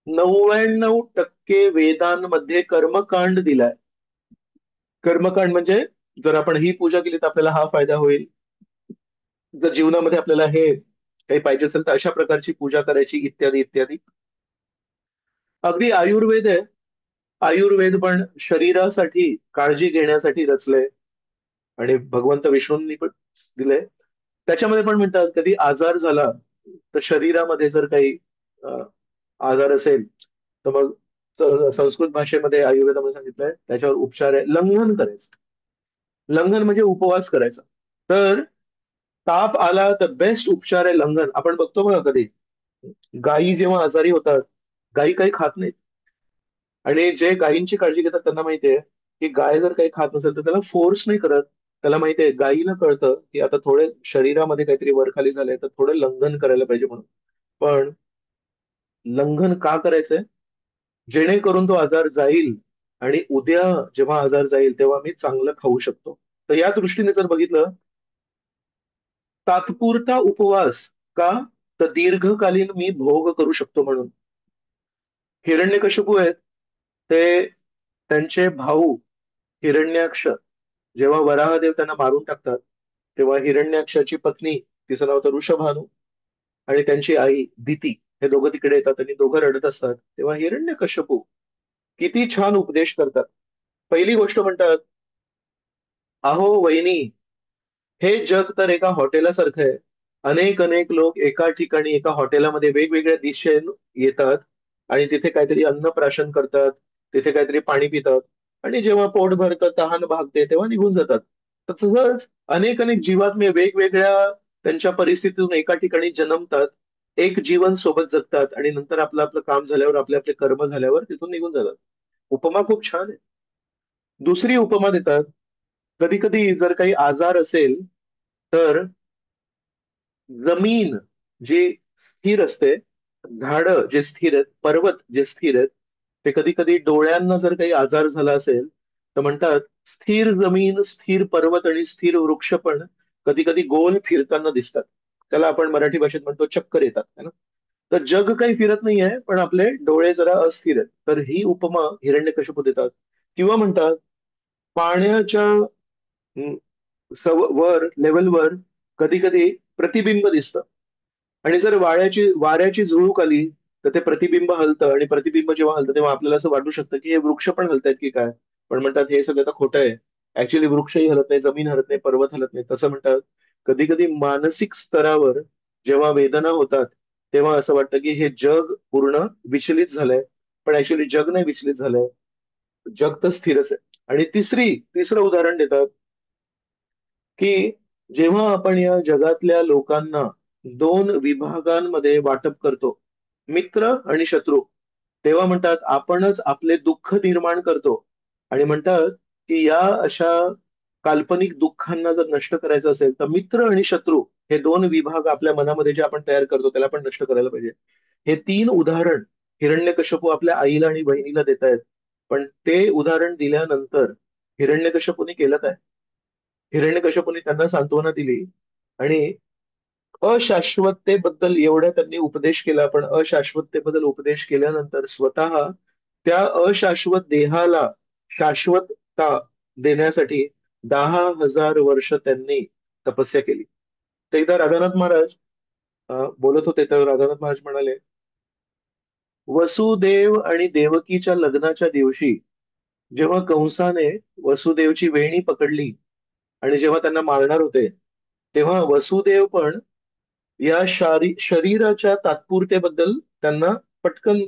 99% वेदांमध्ये कर्मकांड दिलाय. कर्मकांड म्हणजे जर आपण ही पूजा केली तर आपल्याला हा फायदा होईल, जर जीवनामध्ये आपल्याला हे काही पाहिजे असेल तर अशा प्रकारची पूजा करायची, इत्यादी इत्यादी. अगदी आयुर्वेद आहे, आयुर्वेद पण शरीरासाठी काळजी घेण्यासाठी रचलंय, आणि भगवंत विष्णूंनी पण दिलंय. त्याच्यामध्ये पण म्हणतात कधी आजार झाला तर शरीरामध्ये जर काही अं, आजार असेल तर मग संस्कृत भाषेमध्ये आयुर्वेदामध्ये सांगितलंय त्याच्यावर उपचार आहे लंघन करायचं. लंघन म्हणजे उपवास करायचा. तर ताप आला तर बेस्ट उपचार आहे लंघन. आपण बघतो बघा कधी गायी जेव्हा आजारी होतात, गायी काही खात नाहीत, आणि जे गायींची काळजी घेतात त्यांना माहितीये की गाय जर काही खात नसेल तर त्याला फोर्स नाही करत. त्याला माहितीये, गायीला कळतं की आता थोडे शरीरामध्ये काहीतरी वर खाली झालंय तर थोडं लंघन करायला पाहिजे म्हणून. पण लंघन का करायचंय? जेणेकरून तो आजार जाईल, आणि उद्या जेव्हा आजार जाईल तेव्हा मी चांगलं खाऊ शकतो. तर या दृष्टीने जर बघितलं, तात्पुरता उपवास का? तर दीर्घकालीन मी भोग करू शकतो म्हणून. हिरण्यकशिपू आहेत, ते त्यांचे भाऊ हिरण्याक्ष जेव्हा वराहदेव त्यांना मारून टाकतात, तेव्हा हिरण्याक्षाची पत्नी, तिचं नाव तर वृषभानू, आणि त्यांची आई दिती, हे दोघं तिकडे येतात आणि दोघं रडत असतात. तेव्हा हिरण्यकश्यपू किती छान उपदेश करतात. पहिली गोष्ट म्हणतात अहो वहिनी, हे जग तर एका हॉटेलासारखं आहे. अनेक अनेक लोक एका ठिकाणी एका हॉटेलामध्ये वेगवेगळ्या दिशेने येतात, आणि तिथे काहीतरी अन्नप्राशन करतात, तिथे काहीतरी पाणी पितात, आणि जेव्हा पोट भरतं, तहान भागते, तेव्हा निघून जातात. तर तसंच अनेक अनेक जीवात्मे वेगवेगळ्या त्यांच्या परिस्थितीतून एका ठिकाणी जन्मतात, एक जीवन सोबत जगतात, आणि नंतर आपलं आपलं काम झाल्यावर, आपले आपले कर्म झाल्यावर तिथून निघून जातात. उपमा खूप छान आहे. दुसरी उपमा देतात, कधी कधी जर काही आजार असेल तर जमीन जी स्थिर असते, झाडं जे स्थिर आहेत, पर्वत जे स्थिर आहेत, ते कधी कधी डोळ्यांना जर काही आजार झाला असेल तर म्हणतात स्थिर जमीन, स्थिर पर्वत आणि स्थिर वृक्ष पण कधी कधी गोल फिरताना दिसतात. त्याला आपण मराठी भाषेत म्हणतो चक्कर येतात, है ना? तर जग काही फिरत नाहीये, पण आपले डोळे जरा अस्थिर आहेत. तर ही उपमा हिरण्यकशिपू देतात. किंवा म्हणतात पाण्याच्या वर लेवलवर कधी कधी प्रतिबिंब दिसतं, आणि जर वाऱ्याची झुळूक आली तर ते प्रतिबिंब हलतं, आणि प्रतिबिंब जेव्हा हलतं तेव्हा आपल्याला असं वाटू शकतं की हे वृक्ष पण हलतायत की काय. पण म्हणतात हे सगळं तर खोटं आहे. ऍक्च्युली वृक्षही हलत नाही, जमीन हलत नाही, पर्वत हलत नाही. तसं म्हणतात कधी कधी मानसिक स्तरावर जेव्हा वेदना होतात तेव्हा असं वाटतं की हे जग पूर्ण विचलित झालंय, पण ऍक्च्युली जग नाही विचलित झालंय, जग तर स्थिरच आहे. आणि तिसरं उदाहरण देतात की जेव्हा आपण या जगातल्या लोकांना दोन विभागांमध्ये वाटप करतो, मित्र आणि शत्रू, तेव्हा म्हणतात आपणच आपले दुःख निर्माण करतो. आणि म्हणतात की या अशा काल्पनिक दुःखांना जर नष्ट करायचं असेल तर मित्र आणि शत्रू हे दोन विभाग आपल्या मनामध्ये जे आपण तयार करतो त्याला पण नष्ट करायला पाहिजे. हे तीन उदाहरण हिरण्यकश्यपू आपल्या आईला आणि बहिणीला देत आहेत. पण ते उदाहरण दिल्यानंतर हिरण्यकश्यपूने केलं काय? हिरण्यकश्यपूने त्यांना सांत्वना दिली आणि अशाश्वततेबद्दल एवढ्या त्यांनी उपदेश केला. पण अशाश्वततेबद्दल उपदेश केल्यानंतर स्वतः त्या अशाश्वत देहाला शाश्वतता देण्यासाठी 10,000 वर्ष त्यांनी तपस्या केली. तर एकदा राधानाथ महाराज बोलत होते तर राधानाथ महाराज म्हणाले, वसुदेव आणि देवकीच्या लग्नाच्या दिवशी जेव्हा कंसाने वसुदेवची वेणी पकडली आणि जेव्हा त्यांना मारणार होते, तेव्हा वसुदेव पण या शरीराच्या तात्पुरतेबद्दल त्यांना पटकन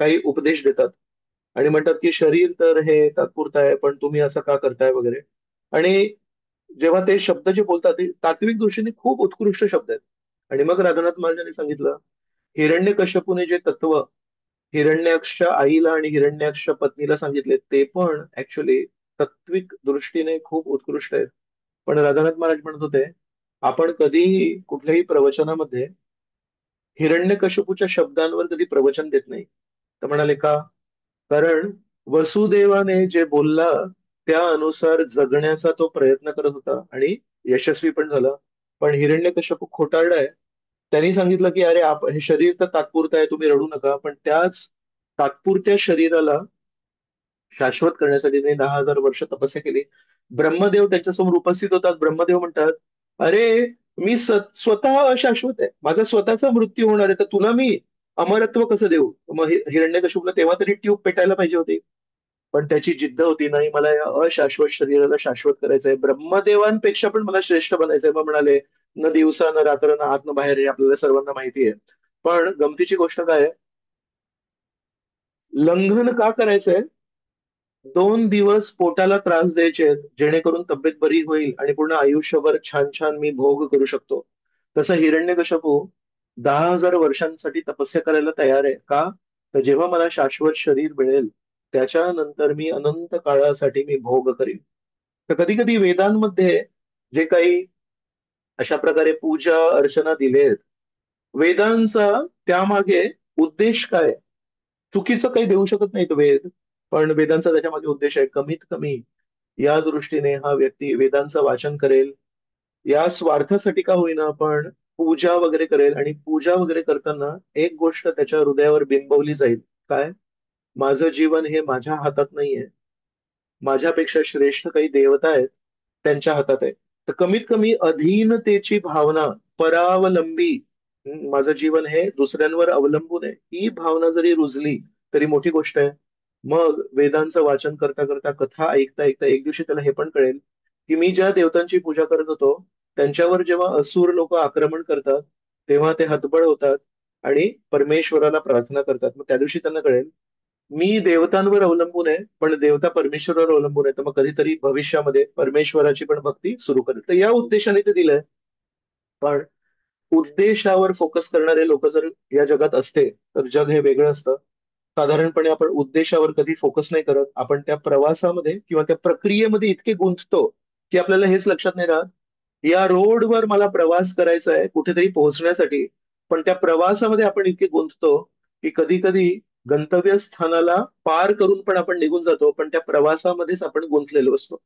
काही उपदेश देतात आणि म्हणतात की शरीर तर हे तात्पुरतं आहे, पण तुम्ही असं का करताय वगैरे. आणि जेव्हा ते शब्द जे बोलतात ते तात्विक दृष्टीने खूप उत्कृष्ट शब्द आहेत. आणि मग राधानाथ महाराजांनी सांगितलं, हिरण्यकश्यपूने जे तत्व हिरण्याक्ष आईला आणि हिरण्याक्ष पत्नीला सांगितले ते पण ऍक्च्युली तात्विक दृष्टीने खूप उत्कृष्ट आहेत. पण राधानाथ महाराज म्हणत होते, आपण कधीही कुठल्याही प्रवचनामध्ये हिरण्यकश्यपूच्या शब्दांवर कधी प्रवचन देत नाही. तर म्हणाले का? कारण वसुदेवाने जे बोलला त्या अनुसार जगण्याचा तो प्रयत्न करत होता आणि यशस्वी पण झाला. पण हिरण्यकश्यपू खोटारडा आहे. त्यांनी सांगितलं की अरे हे शरीर तर तात्पुरतं आहे, तुम्ही रडू नका. पण त्याच तात्पुरत्या शरीराला शाश्वत करण्यासाठी त्यांनी 10,000 वर्ष तपस्या केली. ब्रह्मदेव त्यांच्यासमोर उपस्थित होतात. ब्रह्मदेव म्हणतात, अरे मी स्वतः अशाश्वत आहे, माझा स्वतःचा मृत्यू होणार आहे, तर तुला मी अमरत्व कसं देऊ? मग हिरण्यकशिपूला तेव्हा तरी ट्यूब पेटायला पाहिजे होती. पण त्याची जिद्द होती, नाही मला या अशाश्वत शरीराला शाश्वत करायचंय, ब्रह्मदेवांपेक्षा पण मला श्रेष्ठ बनायचंय. मग म्हणाले, न दिवसा न रात्र न आत न बाहेर, हे आपल्याला सर्वांना माहिती आहे. पण गमतीची गोष्ट काय आहे, लंघन का करायचंय? 2 दिवस पोटाला त्रास द्यायचे आहेत, जेणेकरून तब्येत बरी होईल आणि पूर्ण आयुष्यभर छान छान मी भोग करू शकतो. तसं हिरण्यकश्यपू 10,000 वर्षांसाठी तपस्या करायला तयार आहे का? तर जेव्हा मला शाश्वत शरीर मिळेल त्याच्यानंतर मी अनंत काळासाठी मी भोग करीन. तर कधी कधी वेदांमध्ये जे काही अशा प्रकारे पूजा अर्चना दिलेत, वेदांचा त्यामागे उद्देश काय? चुकीचं काही देऊ शकत नाहीत वेद, पण वेदांचा त्याच्यामध्ये उद्देश आहे. कमीत कमी या दृष्टीने हा व्यक्ती वेदांचं वाचन करेल, या स्वार्थासाठी का होईना पण पूजा वगैरे करेल. आणि पूजा वगैरे करताना एक गोष्ट त्याच्या हृदयावर बिंबवली जाईल, काय? माझं जीवन हे माझ्या हातात नाहीये, माझ्यापेक्षा श्रेष्ठ काही देवता आहेत, त्यांच्या हातात आहे. तर कमीत कमी अधीनतेची भावना, परावलंबी, माझं जीवन हे दुसऱ्यांवर अवलंबून आहे, ही भावना जरी रुजली तरी मोठी गोष्ट आहे. मग वेदांचं वाचन करता करता, कथा ऐकता ऐकता एक दिवशी त्याला हे पण कळेल की मी ज्या देवतांची पूजा करत होतो त्यांच्यावर जेव्हा असुर लोक आक्रमण करतात तेव्हा ते हतबल होतात आणि परमेश्वराला प्रार्थना करतात. मग त्या दिवशी त्यांना कळेल, मी देवतांवर अवलंबून आहे पण देवता परमेश्वरावर अवलंबून आहे. तर मग कधीतरी भविष्यामध्ये परमेश्वराची पण भक्ती सुरू करेल. तर या उद्देशाने ते दिलंय. पण उद्देशावर फोकस करणारे लोक जर या जगात असते तर जग हे वेगळं असतं. साधारणपणे आपण उद्देशावर कधी फोकस नाही करत, आपण त्या प्रवासामध्ये किंवा त्या प्रक्रियेमध्ये इतके गुंततो की आपल्याला हेच लक्षात नाही राहत, या रोडवर मला प्रवास करायचा आहे कुठेतरी पोहोचण्यासाठी. पण त्या प्रवासामध्ये आपण इतके गुंततो की कधी कधी गंतव्यस्थानाला पार करून पण आपण निघून जातो, पण त्या प्रवासामध्येच आपण गुंतलेलो असतो.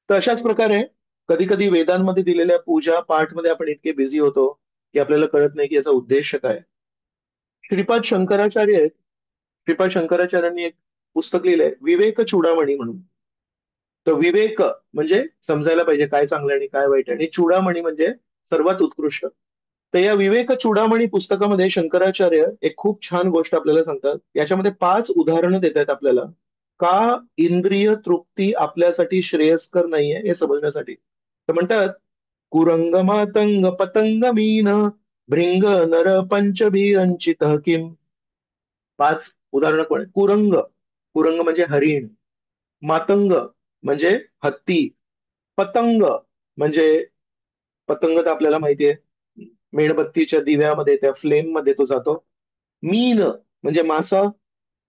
तर अशाच प्रकारे कधी कधी वेदांमध्ये दिलेल्या पूजा पाठमध्ये आपण इतके बिझी होतो की आपल्याला कळत नाही की याचा उद्देश काय. श्रीपाद शंकराचार्य आहेत. श्रीपाद शंकराचार्यांनी एक पुस्तक लिहिलंय, विवेक चूडामणी म्हणून. तर विवेक म्हणजे समजायला पाहिजे काय चांगलं आणि काय वाईट, आणि चूडामणी म्हणजे सर्वात उत्कृष्ट. तर या विवेक चूडामणी पुस्तकामध्ये शंकराचार्य एक खूप छान गोष्ट आपल्याला सांगतात. याच्यामध्ये 5 उदाहरणं देत आहेत आपल्याला, का इंद्रिय तृप्ती आपल्यासाठी श्रेयस्कर नाहीये हे समजण्यासाठी. तर म्हणतात, कुरंग मातंग पतंग मीन भृंग नर पंचभिरंचित किम. 5 उदाहरणं कोण आहेत? कुरंग, कुरंग म्हणजे हरिण. मातंग म्हणजे हत्ती. पतंग म्हणजे पतंग तर आपल्याला माहिती आहे, मेणबत्तीच्या दिव्यामध्ये त्या फ्लेम मध्ये तो जातो. मीन म्हणजे मासा,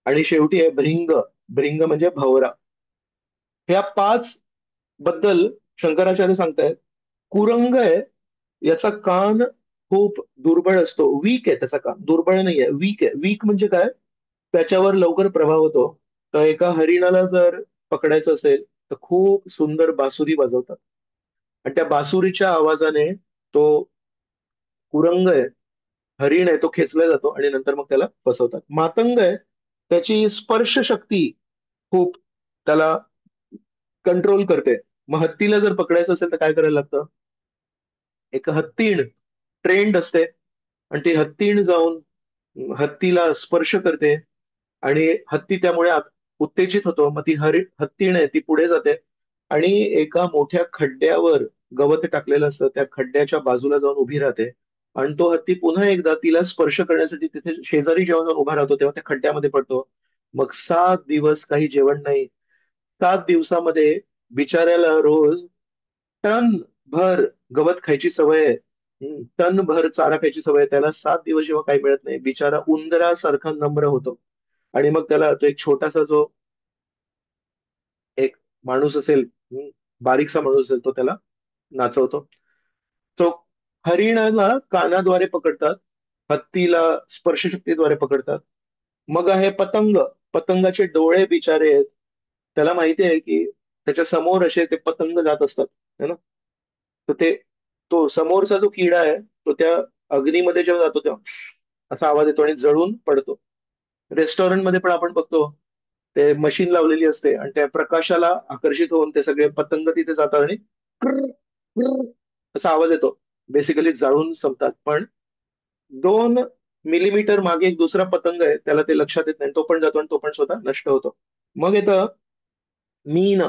आणि शेवटी आहे भृंग. भृंग म्हणजे भवरा. ह्या पाच बद्दल शंकराचार्य सांगतायत. कुरंग आहे, याचा कान खूप दुर्बळ असतो, वीक आहे त्याचा कान, दुर्बळ नाहीये, वीक आहे. वीक म्हणजे काय? त्याच्यावर लवकर प्रभाव होतो. तर एका हरिणाला जर पकडायचं असेल तर खूप सुंदर बासुरी वाजवतात, आणि त्या बासुरीच्या आवाजाने तो कुरंग आहे, हरिण आहे, तो खेचला जातो आणि नंतर मग त्याला फसवतात. मातंग आहे, त्याची स्पर्श शक्ती खूप त्याला कंट्रोल करते. मग हत्तीला जर पकडायचं असेल तर काय करायला लागतं? एक हत्तीण ट्रेंड असते, आणि ती हत्तीण जाऊन हत्तीला स्पर्श करते, आणि हत्ती त्यामुळे उत्तेजित होतो. मग ती हत्तीण आहे ती पुढे जाते आणि एका मोठ्या खड्ड्यावर गवत टाकलेलं असतं, त्या खड्ड्याच्या बाजूला जाऊन उभी राहते. आणि तो हत्ती पुन्हा एकदा तिला स्पर्श करण्यासाठी तिथे शेजारी जेव्हा जाऊन उभा राहतो तेव्हा त्या खड्ड्यामध्ये पडतो. मग 7 दिवस काही जेवण नाही. 7 दिवसामध्ये बिचाऱ्याला रोज टन भर गवत खायची सवय आहे. टन भर चारा खायची सवय आहे. त्याला 7 दिवस जेव्हा काही मिळत नाही, बिचारा उंदरासारखा नम्र होतो. आणि मग त्याला तो एक छोटासा जो एक माणूस असेल, बारीकसा माणूस असेल, तो त्याला नाचवतो. तो हरिणाला कानाद्वारे पकडतात, हत्तीला स्पर्शशक्तीद्वारे पकडतात. मग आहे पतंग. पतंगाचे डोळे बिचारे आहेत, त्याला माहिती आहे की त्याच्या समोर असे ते पतंग जात असतात, है ना. तर ते तो समोरचा जो किडा आहे तो त्या अग्नीमध्ये जेव्हा जातो तेव्हा असा आवाज येतो आणि जळून पडतो. रेस्टॉरंटमध्ये पण आपण बघतो, ते मशीन लावलेली असते आणि त्या प्रकाशाला आकर्षित होऊन ते सगळे पतंग तिथे जातात आणि क्र- क्र असा आवाज येतो. बेसिकली जाळून संपतात. पण 2 मिलीमीटर मागे एक दुसरा पतंग आहे, त्याला ते लक्षात येत नाही, तो पण जातो आणि तो पण स्वतः नष्ट होतो. मग येतं मीन.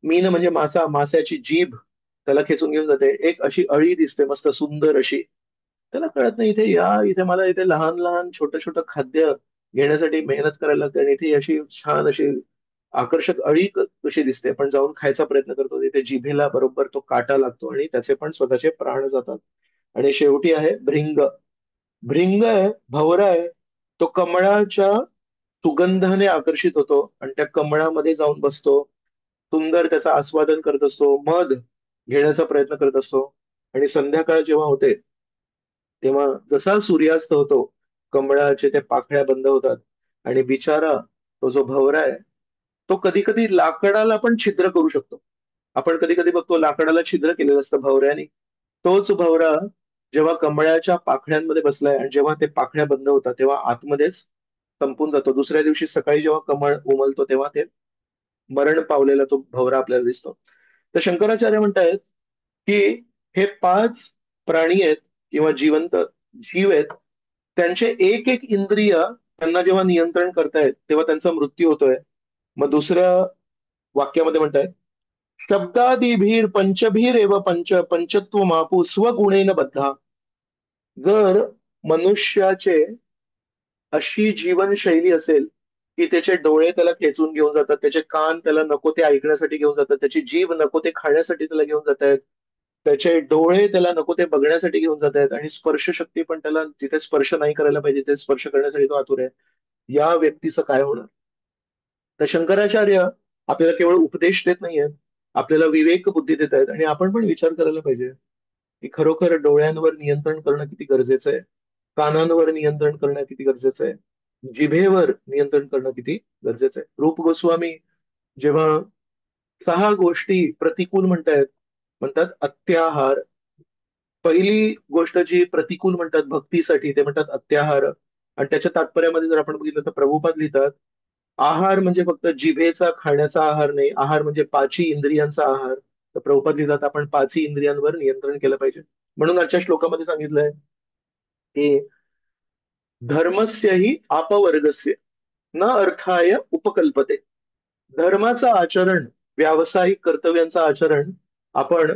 मीन म्हणजे मासा. माशाची जीभ त्याला खेचून घेऊन जाते. एक अशी अळी दिसते मस्त सुंदर अशी, त्याला कळत नाही इथे या, इथे मला इथे लहान लहान छोटं छोटं खाद्य घेण्यासाठी मेहनत करायला लागते, आणि इथे अशी छान अशी आकर्षक अळी कशी दिसते. पण जाऊन खायचा प्रयत्न करतो, तिथे जिभेला बरोबर तो काटा लागतो आणि त्याचे पण स्वतःचे प्राण जातात. आणि शेवटी आहे भृंग. भृंग आहे, भवरा आहे, तो कमळाच्या सुगंधाने आकर्षित होतो आणि त्या कमळामध्ये जाऊन बसतो, सुंदर त्याचा आस्वादन करत असतो, मध घेण्याचा प्रयत्न करत असतो. आणि संध्याकाळ जेव्हा होते तेव्हा जसा सूर्यास्त होतो, कमळाचे त्या पाकळ्या बंद होतात, आणि बिचारा तो जो भवरा आहे तो कधी कधी लाकडाला पण छिद्र करू शकतो. आपण कधी कधी बघतो लाकडाला छिद्र केलेलं असतं भवऱ्याने. तोच भवरा जेव्हा कमळाच्या पाकळ्यांमध्ये बसलाय आणि जेव्हा ते पाकळ्या बंद होतात तेव्हा आतमध्येच संपून जातो. दुसऱ्या दिवशी सकाळी जेव्हा कमळ उमलतो तेव्हा ते मरण पावलेला तो भवरा आपल्याला दिसतो. तर शंकराचार्य म्हणतायत की हे पाच प्राणी आहेत किंवा जिवंत जीव आहेत, त्यांचे एक एक इंद्रिय त्यांना जेव्हा नियंत्रण करतायत तेव्हा त्यांचा मृत्यू होतोय. मग दुसऱ्या वाक्यामध्ये म्हणतायत, शब्दादिभीर पंचभीर एव पंच पंचत्व मापू स्वगुणेन बद्धा. जर मनुष्याचे अशी जीवनशैली असेल की त्याचे डोळे त्याला खेचून घेऊन जातात, त्याचे कान त्याला नको ते ऐकण्यासाठी घेऊन जातात, त्याची जीभ नको ते खाण्यासाठी त्याला घेऊन जात आहेत, त्याचे डोळे त्याला नको ते बघण्यासाठी घेऊन जात आहेत, आणि स्पर्श शक्ती पण त्याला जिथे स्पर्श नाही करायला पाहिजे ते स्पर्श करण्यासाठी तो आतुर आहे. या व्यक्तीचं काय होणार? तर शंकराचार्य आपल्याला केवळ उपदेश देत नाहीयेत, आपल्याला विवेक बुद्धी देत आहेत, आणि आपण पण विचार करायला पाहिजे की खरोखर डोळ्यांवर नियंत्रण करणं किती गरजेचं आहे, कानांवर नियंत्रण करणं किती गरजेचं आहे, जिभेवर नियंत्रण करणं किती गरजेचं आहे. रूप गोस्वामी जेव्हा 6 गोष्टी प्रतिकूल म्हणतात अत्याहार. पहिली गोष्ट जी प्रतिकूल म्हणतात भक्तीसाठी ते म्हणतात अत्याहार. आणि त्याच्या तात्पर्यामध्ये जर आपण बघितलं तर प्रभुपाद लिहितात, आहार म्हणजे फक्त जिभेचा खाण्याचा आहार नाही, आहार म्हणजे पाची इंद्रियांचा आहार. तर प्रभुपाद लिहितात आपण पाची इंद्रियांवर नियंत्रण केलं पाहिजे. म्हणून आजच्या श्लोकामध्ये सांगितलंय की धर्मस्य हि आपवर्गस्य न अर्थाय उपकल्पते. धर्माचं आचरण, व्यावसायिक कर्तव्यांचं आचरण आपण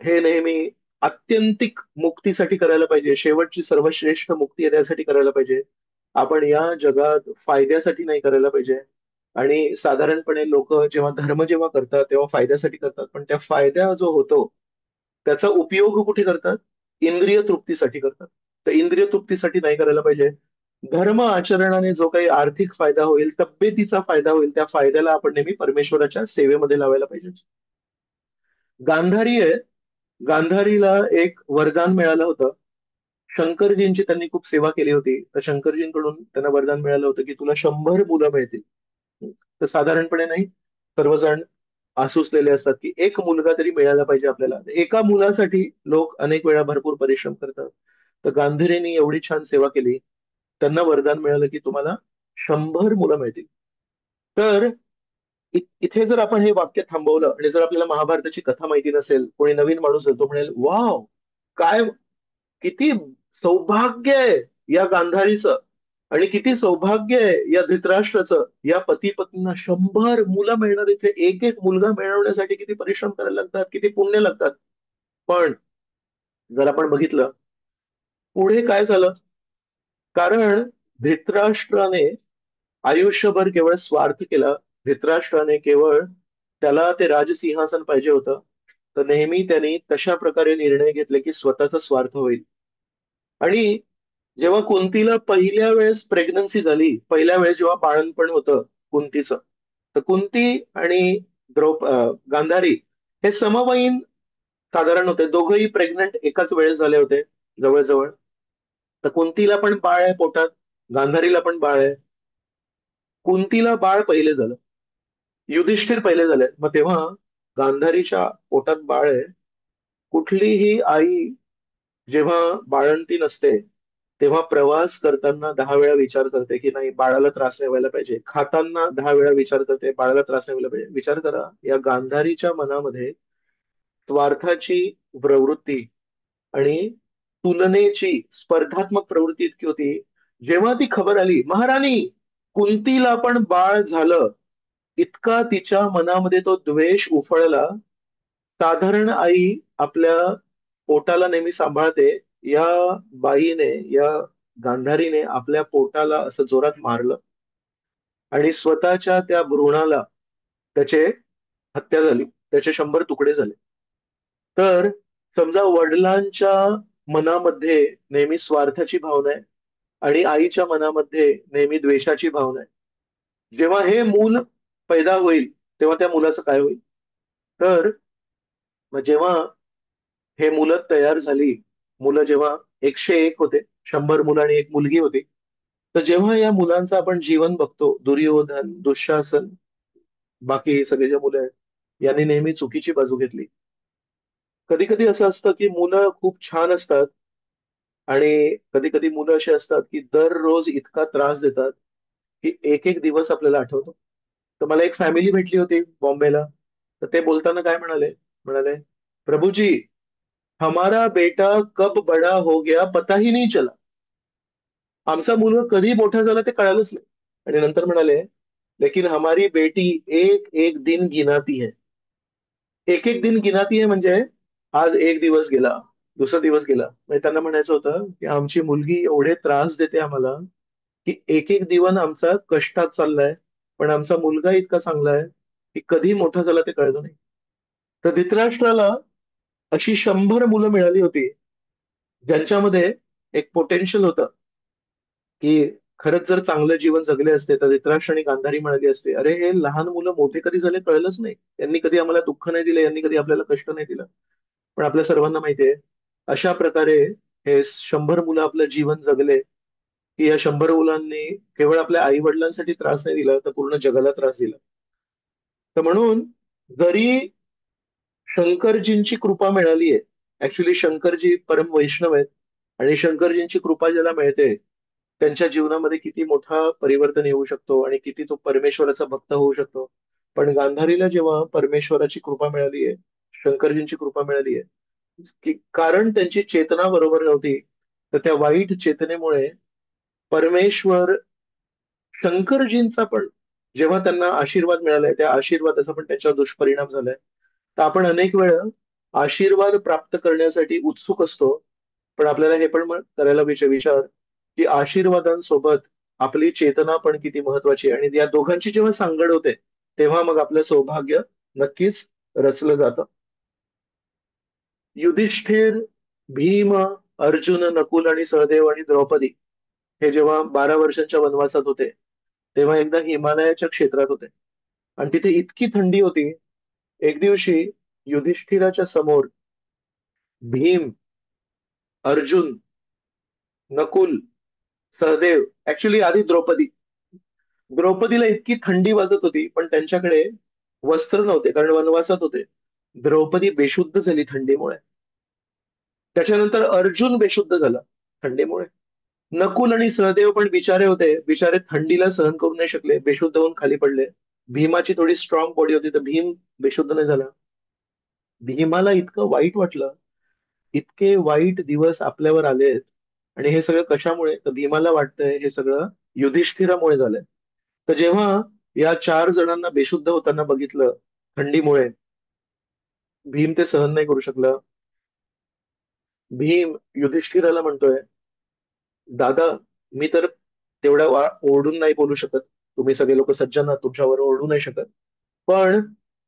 हे नेहमी आत्यंतिक मुक्तीसाठी करायला पाहिजे. शेवटची सर्वश्रेष्ठ मुक्ती आहे त्यासाठी करायला पाहिजे. आपण या जगात फायद्यासाठी नाही करायला पाहिजे. आणि साधारणपणे लोक जेव्हा धर्म जेव्हा करतात तेव्हा फायद्यासाठी करतात, पण त्या फायदा जो होतो त्याचा उपयोग कुठे करतात? इंद्रिय तृप्तीसाठी करतात. तर इंद्रिय तृप्तीसाठी नाही करायला पाहिजे. धर्म आचरणाने जो काही आर्थिक फायदा होईल, तब्येतीचा फायदा होईल, त्या फायद्याला आपण नेहमी परमेश्वराच्या सेवेमध्ये लावायला पाहिजे. गांधारी आहे, गांधारीला एक वरदान मिळालं होतं. शंकरजींची त्यांनी खूप सेवा केली होती, तर शंकरजींकडून त्यांना वरदान मिळालं होतं की तुला 100 मुलं मिळतील. तर साधारणपणे नाही, सर्वजण आसुसलेले असतात की एक मुलगा तरी मिळायला पाहिजे आपल्याला. एका मुलासाठी लोक अनेक वेळा भरपूर परिश्रम करतात. तर गांधींनी एवढी छान सेवा केली, त्यांना वरदान मिळालं की तुम्हाला 100 मुलं मिळतील. तर इथे जर आपण हे वाक्य थांबवलं आणि जर आपल्याला महाभारताची कथा माहिती नसेल, कोणी नवीन माणूस आहे, तो म्हणेल वाव, काय, किती सौभाग्य आहे या गांधारीचं, आणि किती सौभाग्य आहे या धृतराष्ट्राचं, या पती पत्नींना 100 मुलं मिळणार. इथे एक एक मुलगा मिळवण्यासाठी किती परिश्रम करायला लागतात, किती पुण्य लागतात. पण जर आपण बघितलं पुढे काय झालं, कारण धृतराष्ट्राने आयुष्यभर केवळ स्वार्थ केला. धृतराष्ट्राने केवळ, त्याला ते राजसिंहासन पाहिजे होतं, तर नेहमी त्यांनी तशा प्रकारे निर्णय घेतले की स्वतःचा स्वार्थ होईल. आणि जेव्हा कुंतीला पहिल्या वेळेस प्रेग्नन्सी झाली, पहिल्या वेळेस जेव्हा बाळणपण होतं कुंतीचं, तर कुंती आणि गांधारी हे समवयीन साधारण होते. दोघंही प्रेग्नंट एकाच वेळेस झाले होते, जवळजवळ. तर कुंतीला पण बाळ आहे पोटात, गांधारीला पण बाळ आहे. कुंतीला बाळ पहिले झालं, युधिष्ठिर पहिले झाले. मग तेव्हा गांधारीच्या पोटात बाळ आहे. कुठलीही आई जेव्हा बाळंती नसते, तेव्हा प्रवास करताना 10 वेळा विचार करते की नाही, बाळाला त्रास नाही व्हायला पाहिजे. खाताना 10 वेळा विचार करते, बाळाला त्रास नाही व्हायला पाहिजे. विचार करा, या गांधारीच्या मनामध्ये स्वार्थाची प्रवृत्ती आणि तुलनेची स्पर्धात्मक प्रवृत्ती इतकी होती. जेव्हा ती खबर आली, महाराणी कुंतीला पण बाळ झालं, इतका तिच्या मनामध्ये तो द्वेष उफळला. साधारण आई आपल्या पोटाला नेहमी सांभाळते, या बाईने, या गांधारीने आपल्या पोटाला असं जोरात मारलं आणि स्वतःच्या त्या भ्रूणाला, त्याचे हत्या झाली, त्याचे 100 तुकडे झाले. तर समजा वडिलांच्या मनामध्ये नेहमी स्वार्थाची भावना आहे आणि आईच्या मनामध्ये नेहमी द्वेषाची भावना आहे. जेव्हा हे मूल पैदा होईल, तेव्हा त्या मुलाचं काय होईल? तर मग जेव्हा हे मुलं तयार झाली, मुलं जेव्हा 101 होते, 100 मुलं आणि एक मुलगी होती. तर जेव्हा या मुलांचं आपण जीवन बघतो, दुर्योधन, दुःशासन, बाकी सगळे जे मुलं आहेत, यांनी नेहमी चुकीची बाजू घेतली. कधी कधी असं असतं की मुलं खूप छान असतात, आणि कधी कधी मुलं अशी असतात की दररोज इतका त्रास देतात की एक एक दिवस आपल्याला आठवतो. तर मला एक फॅमिली भेटली होती बॉम्बेला. तर ते बोलताना काय म्हणाले, म्हणाले, प्रभुजी, हमारा बेटा कब बड़ा हो गया पता ही नहीं चला. आमचा मुलगा कधी मोठा झाला ते कळालंच नाही. आणि नंतर म्हणाले, लेकिन हमारी बेटी एक एक दिन गिनाती है. एक एक दिन गिनाती है म्हणजे आज एक दिवस गेला, दुसरा दिवस गेला. म्हणजे त्यांना म्हणायचं होतं की आमची मुलगी एवढे त्रास देते आम्हाला की एक एक दिवस आमचा कष्टात चाललाय, पण आमचा मुलगा इतका चांगला आहे की कधी मोठा झाला ते कळलं नाही. तर धृतराष्ट्राला अशी 100 मुलं मिळाली होती, ज्यांच्यामध्ये एक पोटेन्शियल होतं की खरंच जर चांगलं जीवन जगले असते, तर धृतराष्ट्र आणि गांधारी म्हणाली असते, अरे हे लहान मुलं मोठे कधी झाले कळलंच नाही, यांनी कधी आम्हाला दुःख नाही दिलं, यांनी कधी आपल्याला कष्ट नाही दिलं. पण आपल्या सर्वांना माहितीये, अशा प्रकारे हे 100 मुलं आपलं जीवन जगले की या 100 मुलांनी केवळ आपल्या आई वडिलांसाठी त्रास नाही दिला, तर पूर्ण जगाला त्रास दिला. तर म्हणून जरी शंकरजींची कृपा मिळाली आहे, ऍक्च्युली शंकरजी परम वैष्णव आहेत, आणि शंकरजींची कृपा ज्याला मिळते, त्यांच्या जीवनामध्ये किती मोठा परिवर्तन येऊ शकतो आणि किती तो परमेश्वराचा भक्त होऊ शकतो. पण गांधारीला जेव्हा परमेश्वराची कृपा मिळाली आहे, शंकरजींची कृपा मिळाली आहे, की कारण त्यांची चेतना बरोबर नव्हती, तर त्या वाईट चेतनेमुळे परमेश्वर शंकरजींचा पण, जेव्हा त्यांना आशीर्वाद मिळालाय, त्या आशीर्वादाचा पण त्यांच्यावर दुष्परिणाम झालाय. तर आपण अनेक वेळा आशीर्वाद प्राप्त करण्यासाठी उत्सुक असतो, पण आपल्याला हे पण करायला विचार की आशीर्वादांसोबत आपली चेतना पण किती महत्वाची आहे, आणि या दोघांची जेव्हा सांगड होते, तेव्हा मग आपलं सौभाग्य नक्कीच रचलं जातं. युधिष्ठिर, भीम, अर्जुन, नकुल आणि सहदेव आणि द्रौपदी हे जेव्हा 12 वर्षांच्या वनवासात होते, तेव्हा एकदा हिमालयाच्या क्षेत्रात होते आणि तिथे इतकी थंडी होती. एक दिवशी युधिष्ठिराच्या समोर भीम, अर्जुन, नकुल, सहदेव, ऍक्च्युली आधी द्रौपदीला इतकी थंडी वाजत होती, पण त्यांच्याकडे वस्त्र नव्हते कारण वनवासात होते. द्रौपदी बेशुद्ध झाली थंडीमुळे. त्याच्यानंतर अर्जुन बेशुद्ध झाला थंडीमुळे. नकुल आणि सहदेव पण बिचारे होते, बिचारे थंडीला सहन करू नाही शकले, बेशुद्ध होऊन खाली पडले. भीमाची थोडी स्ट्रॉंग बॉडी होती तर भीम बेशुद्ध नाही झाला. भीमाला इतकं वाईट वाटलं, इतके वाईट दिवस आपल्यावर आलेत आणि हे सगळं कशामुळे, तर भीमाला वाटतंय हे सगळं युधिष्ठिरामुळे झालंय. तर जेव्हा या 4 जणांना बेशुद्ध होताना बघितलं थंडीमुळे, भीम ते सहन नाही करू शकला. भीम युधिष्ठिराला म्हणतोय, दादा, मी तर तेवढ्या ओरडून नाही बोलू शकत, तुम्ही सगळे लोक सज्जन आहात, तुमच्यावर ओरडू नाही शकत. पण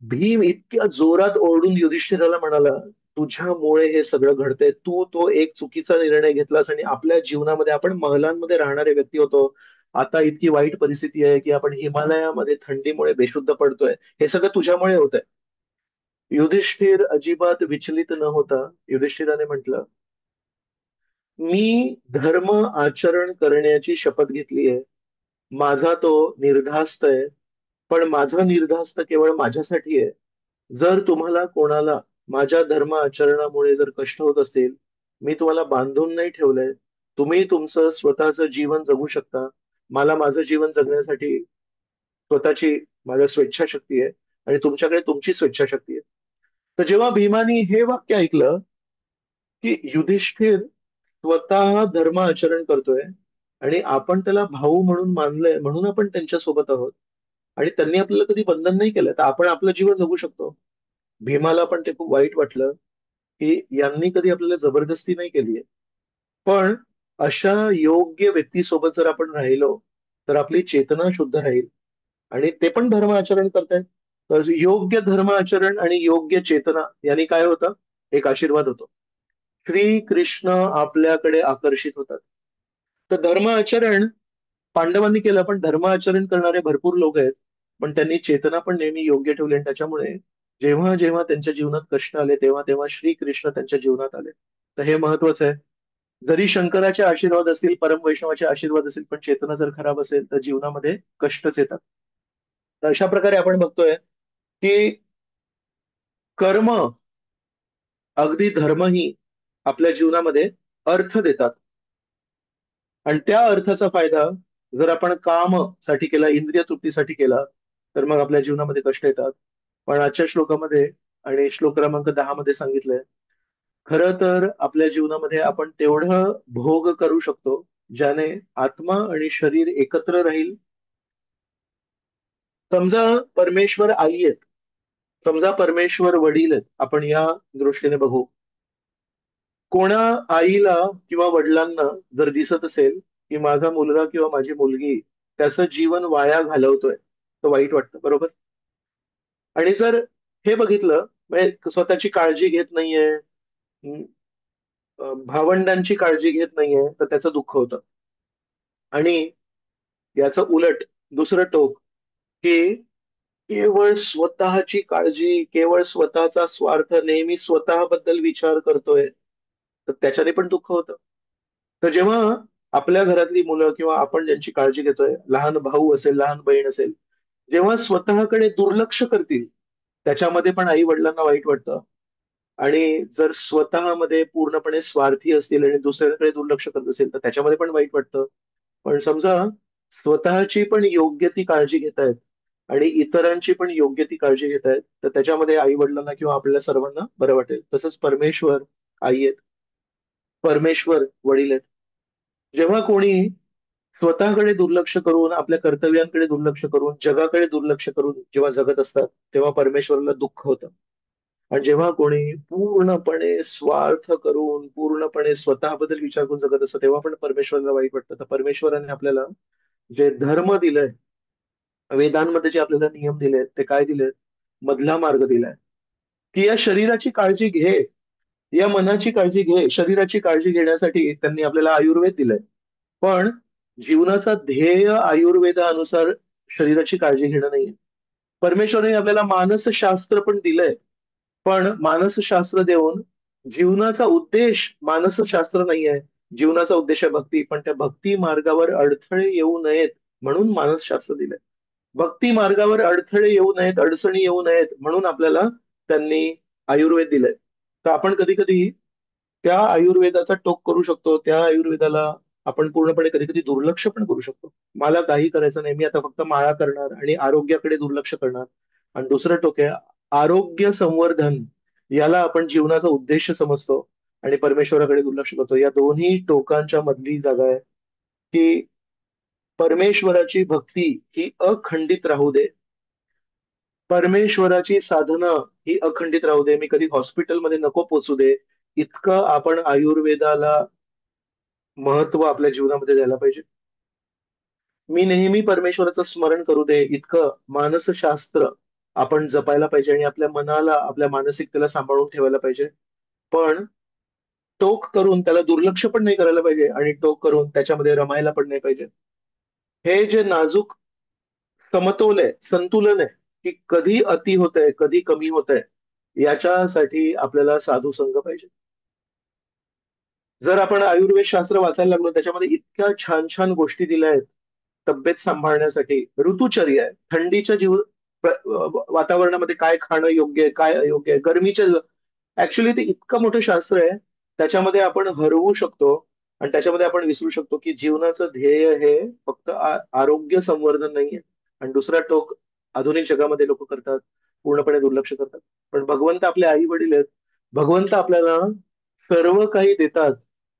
भीम इतक्या जोरात ओरडून युधिष्ठिराला म्हणाला, तुझ्यामुळे हे सगळं घडतंय, तू तो एक चुकीचा निर्णय घेतलास आणि आपल्या जीवनामध्ये आपण महलांमध्ये राहणारे व्यक्ती होतो, आता इतकी वाईट परिस्थिती आहे की आपण हिमालयामध्ये थंडीमुळे बेशुद्ध पडतोय, हे सगळं तुझ्यामुळे होतंय. युधिष्ठिर अजिबात विचलित न होता युधिष्ठिराने म्हटलं, मी धर्म आचरण करण्याची शपथ घेतली आहे, माझा तो निर्धास्त आहे, पण माझा निर्धास्त केवळ माझ्यासाठी आहे. जर तुम्हाला कोणाला माझ्या धर्म आचरणामुळे जर कष्ट होत असेल, मी तुम्हाला बांधून नाही ठेवलंय, तुम्ही तुमचं स्वतःचं जीवन जगू शकता. मला माझं जीवन जगण्यासाठी स्वतःची माझ्या स्वेच्छाशक्ती आहे आणि तुमच्याकडे तुमची स्वेच्छाशक्ती आहे. तर जेव्हा भीमानी हे वाक्य ऐकलं की युधिष्ठिर स्वतः धर्म आचरण करतोय आणि आपण त्याला भाऊ म्हणून मानलंय म्हणून आपण त्यांच्या सोबत आहोत आणि त्यांनी आपल्याला कधी बंधन नाही केलं, तर आपण आपलं जीवन जगू शकतो. भीमाला पण ते खूप वाईट वाटलं की यांनी कधी आपल्याला जबरदस्ती नाही केली आहे. पण अशा योग्य व्यक्तीसोबत जर आपण राहिलो तर आपली चेतना शुद्ध राहील आणि ते पण धर्म आचरण करतायत. तर योग्य धर्म आचरण आणि योग्य चेतना यांनी काय होतं, एक आशीर्वाद होतो. श्री कृष्ण आपल्याकडे आकर्षित होतात. तर धर्म आचरण पांडवांनी केलं, पण धर्म आचरण करणारे भरपूर लोक आहेत, पण त्यांनी चेतना पण नेहमी योग्य ठेवली आणि त्याच्यामुळे जेव्हा जेव्हा त्यांच्या जीवनात कष्ट आले तेव्हा तेव्हा श्रीकृष्ण त्यांच्या जीवनात आले. तर हे महत्वाचं आहे. जरी शंकराचे आशीर्वाद असतील, परम वैष्णवाचे आशीर्वाद असतील, पण चेतना जर खराब असेल तर जीवनामध्ये कष्टच येतात. तर अशा प्रकारे आपण बघतोय की कर्म, अगदी धर्मही आपल्या जीवनामध्ये अर्थ देतात आणि त्या अर्थाचा फायदा जर आपण काम साठी केला, इंद्रिय तृप्तीसाठी केला, तर मग आपल्या जीवनामध्ये कष्ट येतात. पण आजच्या श्लोकामध्ये आणि श्लोक क्रमांक 10 मध्ये सांगितलंय, खरं तर आपल्या जीवनामध्ये आपण तेवढं भोग करू शकतो ज्याने आत्मा आणि शरीर एकत्र राहील. समजा परमेश्वर आई आहेत, समजा परमेश्वर वडील आहेत, आपण या दृष्टीने बघू. कोणा आईला किंवा वडिलांना जर दिसत असेल की माझा मुलगा किंवा माझी मुलगी त्याचं जीवन वाया घालवतोय, तर वाईट वाटतं, बरोबर? आणि जर हे बघितलं म्हणजे स्वतःची काळजी घेत नाहीये, भावंडांची काळजी घेत नाहीये, तर त्याचं दुःख होतं. आणि याचं उलट दुसरं टोक, की केवळ स्वतःची काळजी, केवळ स्वतःचा स्वार्थ, नेहमी स्वतःबद्दल विचार करतोय, तर त्याच्याने पण दुःख होतं. तर जेव्हा आपल्या घरातली मुलं किंवा आपण ज्यांची काळजी घेतोय, लहान भाऊ असेल, लहान बहीण असेल, जेव्हा स्वतःकडे दुर्लक्ष करतील, त्याच्यामध्ये पण आई वडिलांना वाईट वाटतं. आणि जर स्वतःमध्ये पूर्णपणे स्वार्थी असतील आणि दुसऱ्याकडे दुर्लक्ष करत असेल, तर त्याच्यामध्ये पण वाईट वाटतं. पण समजा स्वतःची पण योग्य ती काळजी घेतायत आणि इतरांची पण योग्य ती काळजी घेतायत, तर त्याच्यामध्ये आई वडिलांना किंवा आपल्याला सर्वांना बरं वाटेल. तसंच परमेश्वर आई आहेत, परमेश्वर वडील आहेत. जेव्हा कोणी स्वतःकडे दुर्लक्ष करून, आपल्या कर्तव्यांकडे दुर्लक्ष करून, जगाकडे दुर्लक्ष करून जेव्हा जगत असतात, तेव्हा परमेश्वराला दुःख होतं. आणि जेव्हा कोणी पूर्णपणे स्वार्थ करून, पूर्णपणे स्वतःबद्दल विचार करून जगत असतं, तेव्हा पण परमेश्वराला वाईट वाटतं. तर परमेश्वराने आपल्याला जे धर्म दिलंय, वेदांमध्ये जे आपल्याला नियम दिलेत, ते काय दिलेत? मधला मार्ग दिलाय, की या शरीराची काळजी घे, या मनाची काळजी घे, शरीराची काळजी घेण्यासाठी त्यांनी आपल्याला आयुर्वेद दिलंय. पण जीवनाचा ध्येय आयुर्वेदानुसार शरीराची काळजी घेणं नाहीये. परमेश्वराने आपल्याला मानसशास्त्र पण दिलंय, पण मानसशास्त्र देऊन जीवनाचा उद्देश मानसशास्त्र नाहीये. जीवनाचा उद्देश आहे भक्ती, पण त्या भक्ती मार्गावर अडथळे येऊ नयेत म्हणून मानसशास्त्र दिलंय. भक्ती मार्गावर अडथळे येऊ नयेत, अडचणी येऊ नयेत म्हणून आपल्याला त्यांनी आयुर्वेद दिलंय. तर आपण कधी कधी त्या आयुर्वेदाचा टोक करू शकतो, त्या आयुर्वेदाला आपण पूर्णपणे कधी कधी दुर्लक्ष पण करू शकतो. मला काही करायचं नाही, मी आता फक्त माळा करणार आणि आरोग्याकडे दुर्लक्ष करणार. आणि दुसरं टोक आहे आरोग्य संवर्धन, याला आपण जीवनाचा उद्देश समजतो आणि परमेश्वराकडे दुर्लक्ष करतो. या दोन्ही टोकांच्या मधली जागा आहे की परमेश्वराची भक्ती ही अखंडित राहू दे, परमेश्वराची साधना ही अखंडित राहू दे, मी कधी हॉस्पिटलमध्ये नको पोचू दे, इतकं आपण आयुर्वेदाला महत्व आपल्या जीवनामध्ये द्यायला पाहिजे. मी नेहमी परमेश्वराचं स्मरण करू दे, इतकं मानसशास्त्र आपण जपायला पाहिजे आणि आपल्या मनाला, आपल्या मानसिकतेला सांभाळून ठेवायला पाहिजे. पण टोक करून त्याला दुर्लक्ष पण नाही करायला पाहिजे आणि टोक करून त्याच्यामध्ये रमायला पण नाही पाहिजे. हे जे नाजूक समतोल आहे, संतुलन आहे, की कधी अति होतंय, कधी कमी होतंय, याच्यासाठी आपल्याला साधू संघ पाहिजे. जर आपण आयुर्वेद शास्त्र वाचायला लागलो, त्याच्यामध्ये इतक्या छान छान गोष्टी दिल्या आहेत तब्येत सांभाळण्यासाठी. ऋतुचर्या आहे, थंडीच्या वातावरणामध्ये काय खाणं योग्य आहे, काय अयोग्य आहे, गरमीच्या ऍक्च्युली ते इतकं मोठं शास्त्र आहे. त्याच्यामध्ये आपण हरवू शकतो आणि त्याच्यामध्ये आपण विसरू शकतो की जीवनाचं ध्येय हे फक्त आरोग्य संवर्धन नाहीये. आणि दुसरा टोक आधुनिक जगामध्ये लोक करतात, पूर्णपणे दुर्लक्ष करतात. पण भगवंत आपले आई वडील आहेत, भगवंत आपल्याला सर्व काही देतात,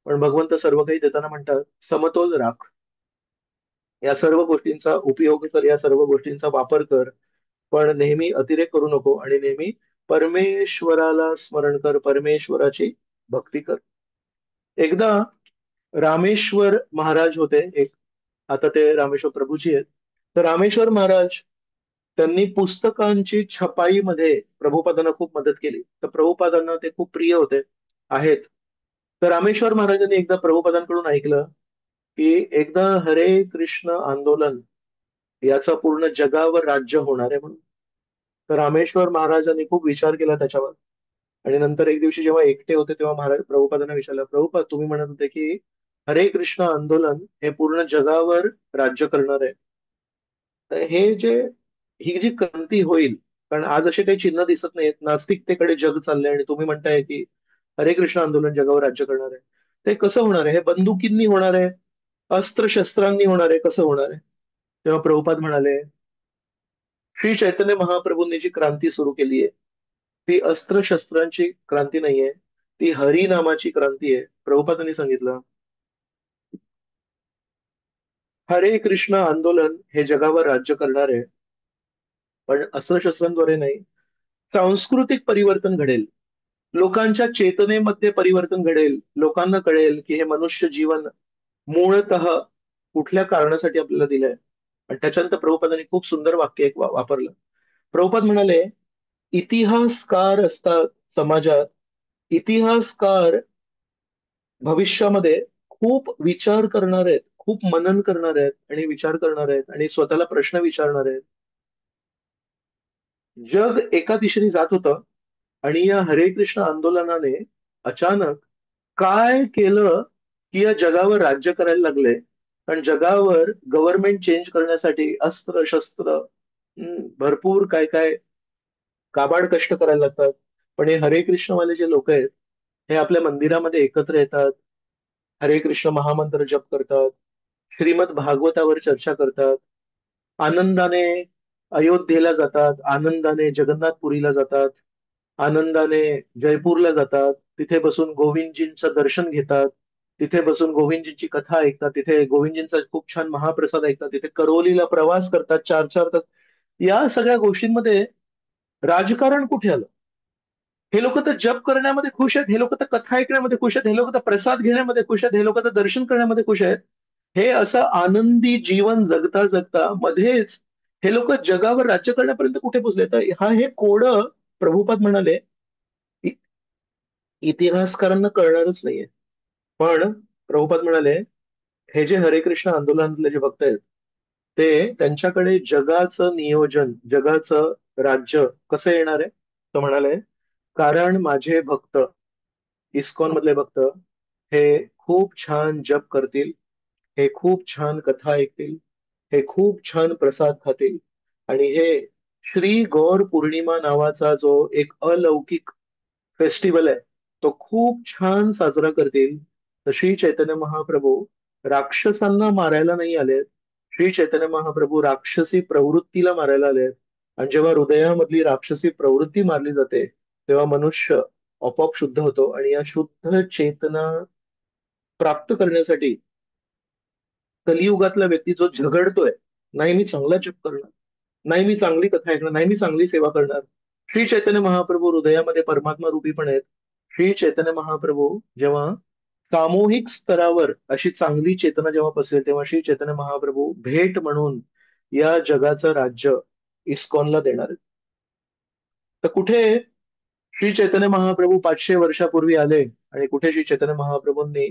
पण भगवंत सर्व काही देताना म्हणतात समतोल राख. या सर्व गोष्टींचा उपयोग कर, या सर्व गोष्टींचा वापर कर, पण नेहमी अतिरेक करू नको आणि नेहमी परमेश्वराला स्मरण कर, परमेश्वराची भक्ती कर. एकदा रामेश्वर महाराज होते एक, आता ते रामेश्वर प्रभूजी आहेत. तर रामेश्वर महाराज त्यांनी पुस्तकांची छपाईमध्ये प्रभुपादांना खूप मदत केली. तर प्रभुपादांना ते खूप प्रिय होते, आहेत. तर रामेश्वर महाराजांनी एकदा प्रभुपादांकडून ऐकलं की एकदा हरे कृष्ण आंदोलन याचं पूर्ण जगावर राज्य होणार आहे म्हणून. तर रामेश्वर महाराजांनी खूप विचार केला त्याच्यावर. आणि नंतर एक दिवशी जेव्हा एकटे होते तेव्हा महाराज प्रभुपादांना विचारलं, प्रभुपाद तुम्ही म्हणत होते की हरे कृष्ण आंदोलन हे पूर्ण जगावर राज्य करणार आहे, तर हे जे, ही जी क्रांती होईल, कारण आज असे काही चिन्ह दिसत नाहीत, नास्तिकतेकडे जग चाललंय आणि तुम्ही म्हणताय की हरे कृष्ण आंदोलन जगावर राज्य करणार आहे, ते कसं होणार आहे? हे बंदुकींनी होणार आहे, अस्त्र शस्त्रांनी होणार आहे, कसं होणार आहे? तेव्हा प्रभुपाद म्हणाले, श्री चैतन्य महाप्रभूंनी जी क्रांती सुरू केली आहे, ती अस्त्र शस्त्रांची क्रांती नाहीये, ती हरिनामाची क्रांती आहे. प्रभुपादांनी सांगितलं हरे कृष्ण आंदोलन हे जगावर राज्य करणार आहे, पण अस्त्रशस्त्रांद्वारे नाही. सांस्कृतिक परिवर्तन घडेल, लोकांच्या चेतनेमध्ये परिवर्तन घडेल, लोकांना कळेल की हे मनुष्य जीवन मूळतः कुठल्या कारणासाठी आपल्याला दिलंय. आणि त्याच्यानंतर प्रभुपादांनी खूप सुंदर वाक्य एक वापरलं. प्रभुपाद म्हणाले, इतिहासकार असतात समाजात, इतिहासकार भविष्यामध्ये खूप विचार करणार आहेत, खूप मनन करणार आहेत आणि विचार करणार आहेत आणि स्वतःला प्रश्न विचारणार आहेत. जग एका दिशेने जात होतं आणि या हरे कृष्ण आंदोलनाने अचानक काय केलं की या जगावर राज्य करायला लागले. कारण जगावर गव्हर्नमेंट चेंज करण्यासाठी अस्त्र शस्त्र, भरपूर काय काय काबाड कष्ट करायला लागतात. पण हे हरे कृष्णवाले जे लोक आहेत, हे आपल्या मंदिरामध्ये एकत्र येतात, हरे कृष्ण महामंत्र जप करतात, श्रीमद भागवतावर चर्चा करतात, आनंदाने अयोध्येला जातात, आनंदाने जगन्नाथपुरीला जातात, आनंदाने जयपूरला जातात, तिथे बसून गोविंदजींचं दर्शन घेतात, तिथे बसून गोविंदजींची कथा ऐकतात, तिथे गोविंदजींचा खूप छान महाप्रसाद ऐकतात, तिथे करोलीला प्रवास करतात 4-4 तास. या सगळ्या गोष्टींमध्ये राजकारण कुठे आलं? हे लोक तर जप करण्यामध्ये खुश आहेत, हे लोक तर कथा ऐकण्यामध्ये खुश आहेत, हे लोक तर प्रसाद घेण्यामध्ये खुश आहेत, हे लोक तर दर्शन करण्यामध्ये खुश आहेत. हे असं आनंदी जीवन जगता जगता मध्येच हे लोक जगावर राज्य करण्यापर्यंत कुठे पोहोचले? तर हा हे कोड प्रभुपाद म्हणाले, इतिहासकारांना कळणारच नाहीये. पण प्रभुपाद म्हणाले, हे जे हरे कृष्ण आंदोलनातले जे भक्त आहेत, ते त्यांच्याकडे जगाचं नियोजन, जगाचं राज्य कसं येणार आहे? तो म्हणाले, कारण माझे भक्त, इस्कॉन मधले भक्त, हे खूप छान जप करतील, हे खूप छान कथा ऐकतील, हे खूप छान प्रसाद खातील, आणि हे श्री गौर पौर्णिमा नावाचा जो एक अलौकिक फेस्टिवल आहे, तो खूप छान साजरा करतील. तर श्री चैतन्य महाप्रभू राक्षसांना मारायला नाही आलेत. श्री चैतन्य महाप्रभू राक्षसी प्रवृत्तीला मारायला आलेत. आणि जेव्हा हृदयामधली राक्षसी प्रवृत्ती मारली जाते, तेव्हा मनुष्य आपोआप शुद्ध होतो. आणि या शुद्ध चेतना प्राप्त करण्यासाठी कलियुगातला व्यक्ती जो झगडतोय, नाही मी चांगला जप करणार, नाही मी चांगली कथा ऐकणार, नाही मी चांगली सेवा करणार. श्री चैतन्य महाप्रभू हृदयामध्ये परमात्मा रूपी पण आहेत. श्री चैतन्य महाप्रभू जेव्हा सामूहिक स्तरावर अशी चांगली चेतना जेव्हा पसरेल, तेव्हा श्री चैतन्य महाप्रभू भेट म्हणून या जगाचं राज्य इस्कॉनला देणार आहेत. तर कुठे श्री चैतन्य महाप्रभू 500 वर्षापूर्वी आले, आणि कुठे श्री चैतन्य महाप्रभूंनी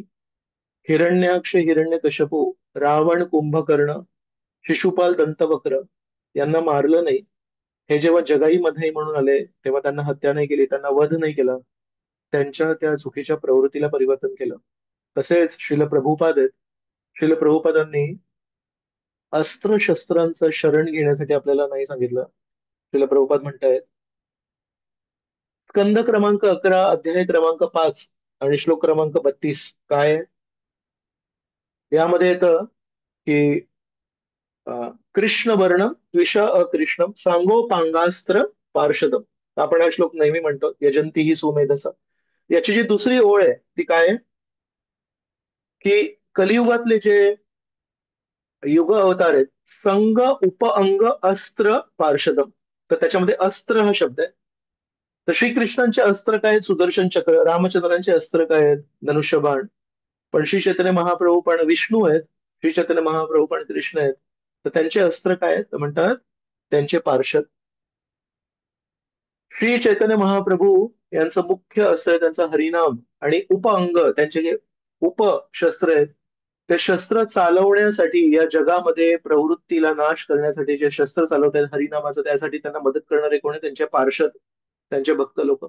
हिरण्याक्ष, हिरण्यकश्यपू, रावण, कुंभकर्ण, शिशुपाल, दंतवक्र यांना मारलं नाही. हे जेव्हा जगाई मधाई म्हणून आले, तेव्हा त्यांना हत्या नाही केली, त्यांना वध नाही केला, त्यांच्या त्या चुकीच्या प्रवृत्तीला परिवर्तन केलं. तसेच श्रील प्रभुपाद आहेत. श्रील प्रभुपादांनी अस्त्र शस्त्रांचं शरण घेण्यासाठी आपल्याला नाही सांगितलं. श्रील प्रभुपाद म्हणतायत, स्कंद क्रमांक 11, अध्याय क्रमांक 5 आणि श्लोक क्रमांक 32 काय आहे? यामध्ये येतं की कृष्ण वर्ण द्विष अकृष्णम सांगोपांगास्त्र पार्षदम. आपण हा श्लोक नेहमी म्हणतो, यजंती ही सुमेधसा. याची जी दुसरी ओळ आहे ती काय आहे? की कलियुगातले जे युग अवतार आहेत, संग उपअंग अस्त्र पार्षदम. तर त्याच्यामध्ये अस्त्र हा शब्द आहे. तर श्रीकृष्णांचे अस्त्र काय आहेत? सुदर्शन चक्र. रामचंद्रांचे अस्त्र काय आहेत? धनुष्यबाण. पण श्री चैतन्य महाप्रभू पण विष्णू आहेत, श्री चैतन्य महाप्रभू पण कृष्ण आहेत. तर त्यांचे अस्त्र काय आहेत? तर म्हणतात त्यांचे पार्षद. श्री चैतन्य महाप्रभू यांचं मुख्य अस्त्र आहे त्यांचं हरिनाम. आणि उपअंग, त्यांचे जे उपशस्त्र आहेत, ते शस्त्र चालवण्यासाठी, या जगामध्ये प्रवृत्तीला नाश करण्यासाठी जे शस्त्र चालवत आहेत हरिनामाचं, त्यासाठी त्यांना मदत करणारे कोण आहे? त्यांचे पार्षद, त्यांचे भक्त लोक.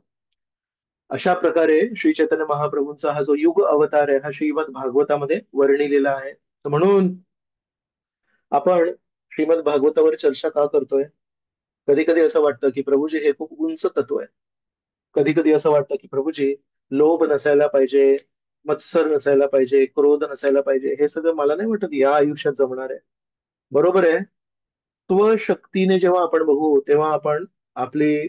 अशा प्रकारे श्री चैतन्य महाप्रभूंचा हा जो युग अवतार आहे, हा श्रीमद भागवतामध्ये वर्णिलेला आहे. तर म्हणून आपण श्रीमद भागवतावर चर्चा का करतोय? कधी कधी असं वाटतं की प्रभूजी हे खूप उंच तत्व आहे. कधी कधी असं वाटतं की प्रभूजी, लोभ नसायला पाहिजे, मत्सर नसायला पाहिजे, क्रोध नसायला पाहिजे. हे सगळं मला नाही वाटत या आयुष्यात जमणार आहे. बरोबर आहे. स्वशक्तीने जेव्हा आपण बघू, तेव्हा आपण आपली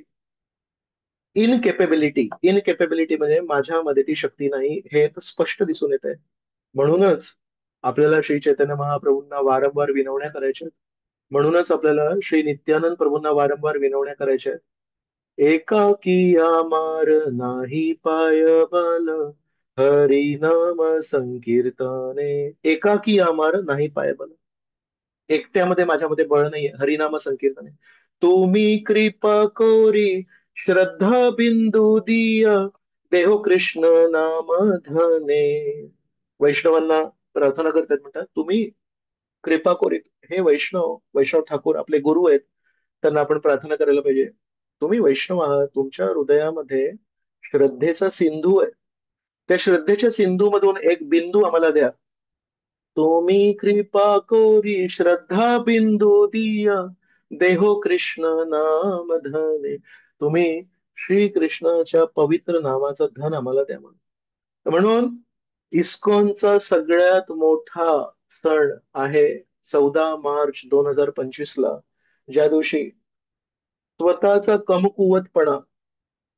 इनकेपेबिलिटी म्हणजे माझ्यामध्ये ती शक्ती नाही, हे तर स्पष्ट दिसून येत आहे. म्हणूनच आपल्याला श्री चैतन्य महाप्रभूंना वारंवार विनवण्या करायच्या आहेत. म्हणूनच आपल्याला श्री नित्यानंद प्रभूंना वारंवार विनवण्या करायच्या आहेत. एकाकी आमार नाही पाय बल, हरी नाम संकीर्तने. एकाकी आमार नाही पाय बल, एकट्यामध्ये माझ्यामध्ये बळ नाहीये. हरिनाम संकीर्तने. तुम्ही कृपा कोरी श्रद्धा बिंदू दिया, देहो कृष्ण नाम धने. वैष्णवांना प्रार्थना करतात, म्हणतात तुम्ही कृपा कोरी. हे वैष्णव, वैष्णव ठाकूर आपले गुरु आहेत, त्यांना आपण प्रार्थना करायला पाहिजे. तुम्ही वैष्णव आहात, तुमच्या हृदयामध्ये श्रद्धेचा सिंधू आहे. त्या श्रद्धेच्या सिंधू मधून एक बिंदू आम्हाला द्या. तुम्ही कृपा कोरी श्रद्धा बिंदू दिया, देहो कृष्ण नाम धने. तुम्ही श्री कृष्णाच्या पवित्र नामाचं धन आम्हाला द्या म्हणून. तर म्हणून इस्कॉनचा सगळ्यात मोठा सण आहे 14 मार्च 2025 ला, ज्या दिवशी स्वतःचा कमकुवतपणा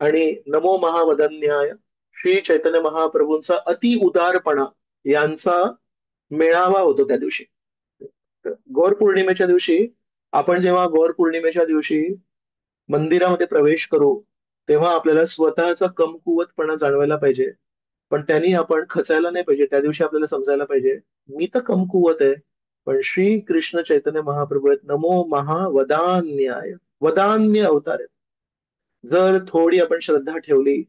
आणि नमो महावदन्याय श्री चैतन्य महाप्रभूंचा अति उदारपणा यांचा मेळावा होतो त्या दिवशी. गौर पौर्णिमेच्या दिवशी, आपण जेव्हा गौर पौर्णिमेच्या दिवशी मंदिरामध्ये प्रवेश करू, तेव्हा आपल्याला स्वतःचा कमकुवतपणा जाणवायला पाहिजे. पण त्यांनी आपण खचायला नाही पाहिजे. त्या दिवशी आपल्याला समजायला पाहिजे, मी तर कमकुवत आहे, पण श्री कृष्ण चैतन्य महाप्रभू आहेत, नमो महावदान्याय, वदान्य अवतार आहेत. जर थोडी आपण श्रद्धा ठेवली,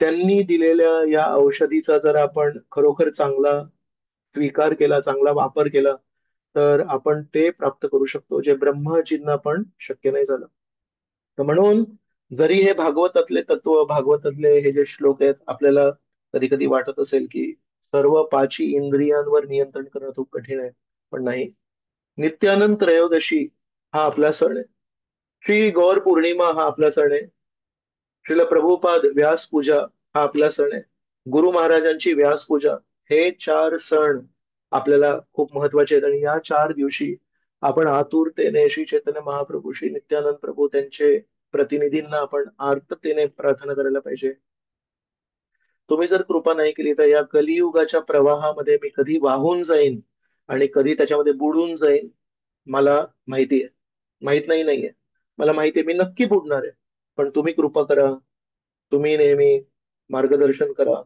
त्यांनी दिलेल्या या औषधीचा जर आपण खरोखर चांगला स्वीकार केला, चांगला वापर केला, तर आपण ते प्राप्त करू शकतो जे ब्रह्मजींना पण शक्य नाही झालं. तर म्हणून जरी हे भागवतातले तत्व, भागवतातले हे जे श्लोक आहेत, आपल्याला कधी कधी वाटत असेल की सर्व पाची इंद्रियांवर नियंत्रण करणं खूप कठीण आहे, पण नाही. नित्यानंद त्रयोदशी हा आपला सण आहे. श्री गौर पौर्णिमा हा आपला सण आहे. श्रील प्रभुपाद व्यास पूजा हा आपला सण आहे. गुरु महाराजांची व्यास पूजा, हे 4 सण आपल्याला खूप महत्वाचे आहेत. आणि या 4 दिवशी आपण आतुरतेने श्री चैतन्य महाप्रभू, श्री नित्यानंद प्रभू त्यांचे प्रतिनिधींना आपण आर्ततेने प्रार्थना करायला पाहिजे. तुम्ही जर कृपा नाही केली तर या कलियुगाच्या प्रवाहामध्ये मी कधी वाहून जाईन आणि कधी त्याच्यामध्ये बुडून जाईन, मला माहिती आहे. माहित नाही नाहीये, मला माहिती आहे मी नक्की बुडणार आहे. पण तुम्ही कृपा करा, तुम्ही नेहमी मार्गदर्शन करा.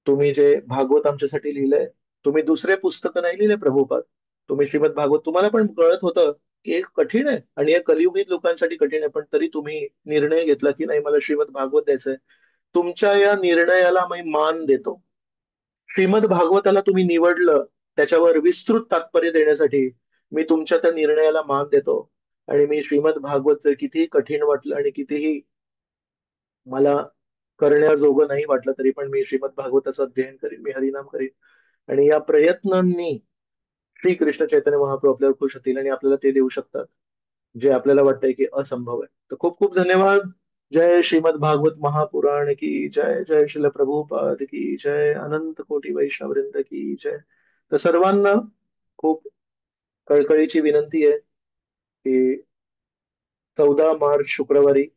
तुम्ही जे भागवत आमच्यासाठी लिहिलंय, तुम्ही दुसरे पुस्तक नाही लिहिले प्रभुपाद, तुम्ही श्रीमद भागवत, तुम्हाला पण कळत होतं की हे कठीण आहे आणि हे कलियुगीत लोकांसाठी कठीण आहे, पण तरी तुम्ही निर्णय घेतला की नाही, मला श्रीमद भागवत द्यायचंय. तुमच्या या निर्णयाला मी मान देतो. श्रीमद भागवताला तुम्ही निवडलं त्याच्यावर विस्तृत तात्पर्य देण्यासाठी, मी तुमच्या त्या निर्णयाला मान देतो. आणि मी श्रीमद भागवत जर कितीही कठीण वाटलं आणि कितीही मला करण्याजोगं नाही वाटलं, तरी पण मी श्रीमद भागवताचं अध्ययन करीन, मी हरिनाम करीन. आणि या प्रयत्नांनी श्री कृष्ण चैतन्य महाप्रभू आपल्याला खुश होतील आणि आपल्याला ते देऊ शकतात जे आपल्याला वाटतंय की असंभव आहे. तर खूप खूप धन्यवाद. जय श्रीमद भागवत महापुराण की जय. जय श्रील प्रभुपाद की जय. अनंत कोटी वैष्णववृंद की जय. तर सर्वांना खूप कळकळीची विनंती आहे की 14 मार्च शुक्रवारी,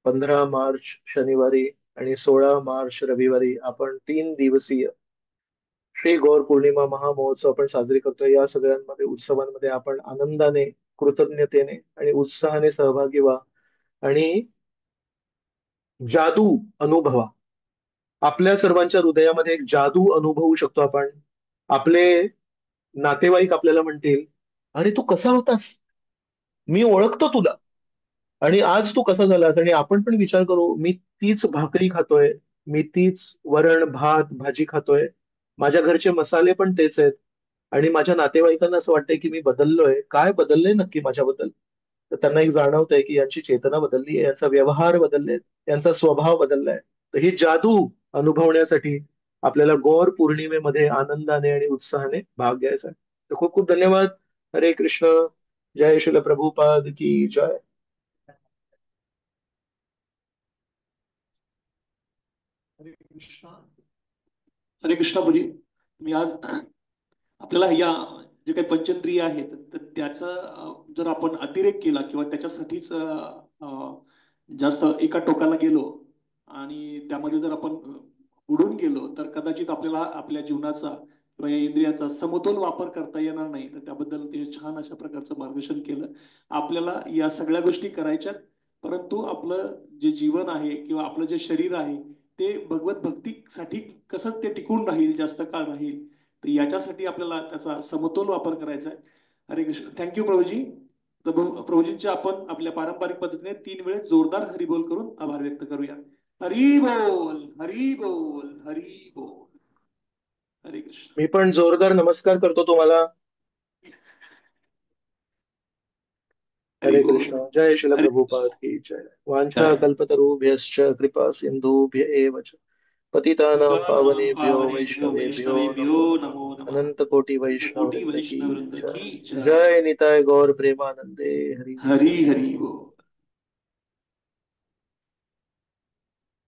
15 मार्च शनिवारी आणि 16 मार्च रविवारी आपण 3 दिवसीय श्री गौर पौर्णिमा महामहोत्सव आपण साजरी करतोय. या सगळ्यांमध्ये उत्सवांमध्ये आपण आनंदाने, कृतज्ञतेने आणि उत्साहाने सहभागी व्हा आणि जादू अनुभवा. आपल्या सर्वांच्या हृदयामध्ये एक जादू अनुभवू शकतो आपण. आपले नातेवाईक आपल्याला म्हणतील, अरे तू कसा होतास, मी ओळखतो तुला, आणि आज तू कसा झालास. आणि आपण पण विचार करू, मी तीच भाकरी खातोय, मी तीच वरण भात भाजी खातोय, माझ्या घरचे मसाले पण तेच आहेत, आणि माझ्या नातेवाईकांना असं वाटतंय की मी बदललोय. काय बदललंय नक्की माझ्याबद्दल? तर त्यांना एक जाणवतंय की यांची चेतना बदलली आहे, यांचा व्यवहार बदलले, यांचा स्वभाव बदललाय. तर ही जादू अनुभवण्यासाठी आपल्याला गौर पौर्णिमेमध्ये आनंदाने आणि उत्साहाने भाग घ्यायचा आहे. तर खूप खूप धन्यवाद. हरे कृष्ण. जय श्रील प्रभुपाद की जय. हरे कृष्णा. हरे कृष्णा भजी. मी आज आपल्याला या जे काही पंचेंद्रिय आहेत तर त्याचा जर आपण अतिरेक केला किंवा त्याच्यासाठीच जास्त एका टोकाला गेलो आणि त्यामध्ये जर आपण बुडून गेलो तर कदाचित आपल्याला आपल्या जीवनाचा किंवा या इंद्रियाचा समतोल वापर करता येणार नाही. तर त्याबद्दल ते छान अशा प्रकारचं मार्गदर्शन केलं. आपल्याला या सगळ्या गोष्टी करायच्यात, परंतु आपलं जे जीवन आहे किंवा आपलं जे शरीर आहे ते भगवत भक्तीसाठी कसं ते टिकून राहील, जास्त काळ राहील, तर याच्यासाठी आपल्याला त्याचा समतोल वापर करायचा आहे. हरे कृष्ण. थँक्यू प्रभूजी. प्रभूजींचे आपण आपल्या पारंपरिक पद्धतीने 3 वेळेस जोरदार हरिबोल करून आभार व्यक्त करूया. हरी बोल, हरी बोल, हरी बोल. हरे कृष्ण. मी पण जोरदार नमस्कार करतो तुम्हाला. हरी हरे बोल. कृष्ण. जय शिल हरे प्रभुपाद कृष्ण. की जय. वांछा जय. कल्पतरुभ्यश्च कृपा सिंधुभ्य एव च पतितानां पतितानां पावनेभ्यो पावनेभ्यो वैष्णवेभ्यो वैष्णवेभ्यो नमो नमः. नमो नमः. अनंत कोटि अनंत वैष्णव कोटि वृंद की वैष्णव वृंद जय. की जय. जय निताय गौर प्रेमानंदे हरि. हरी हरी बोल.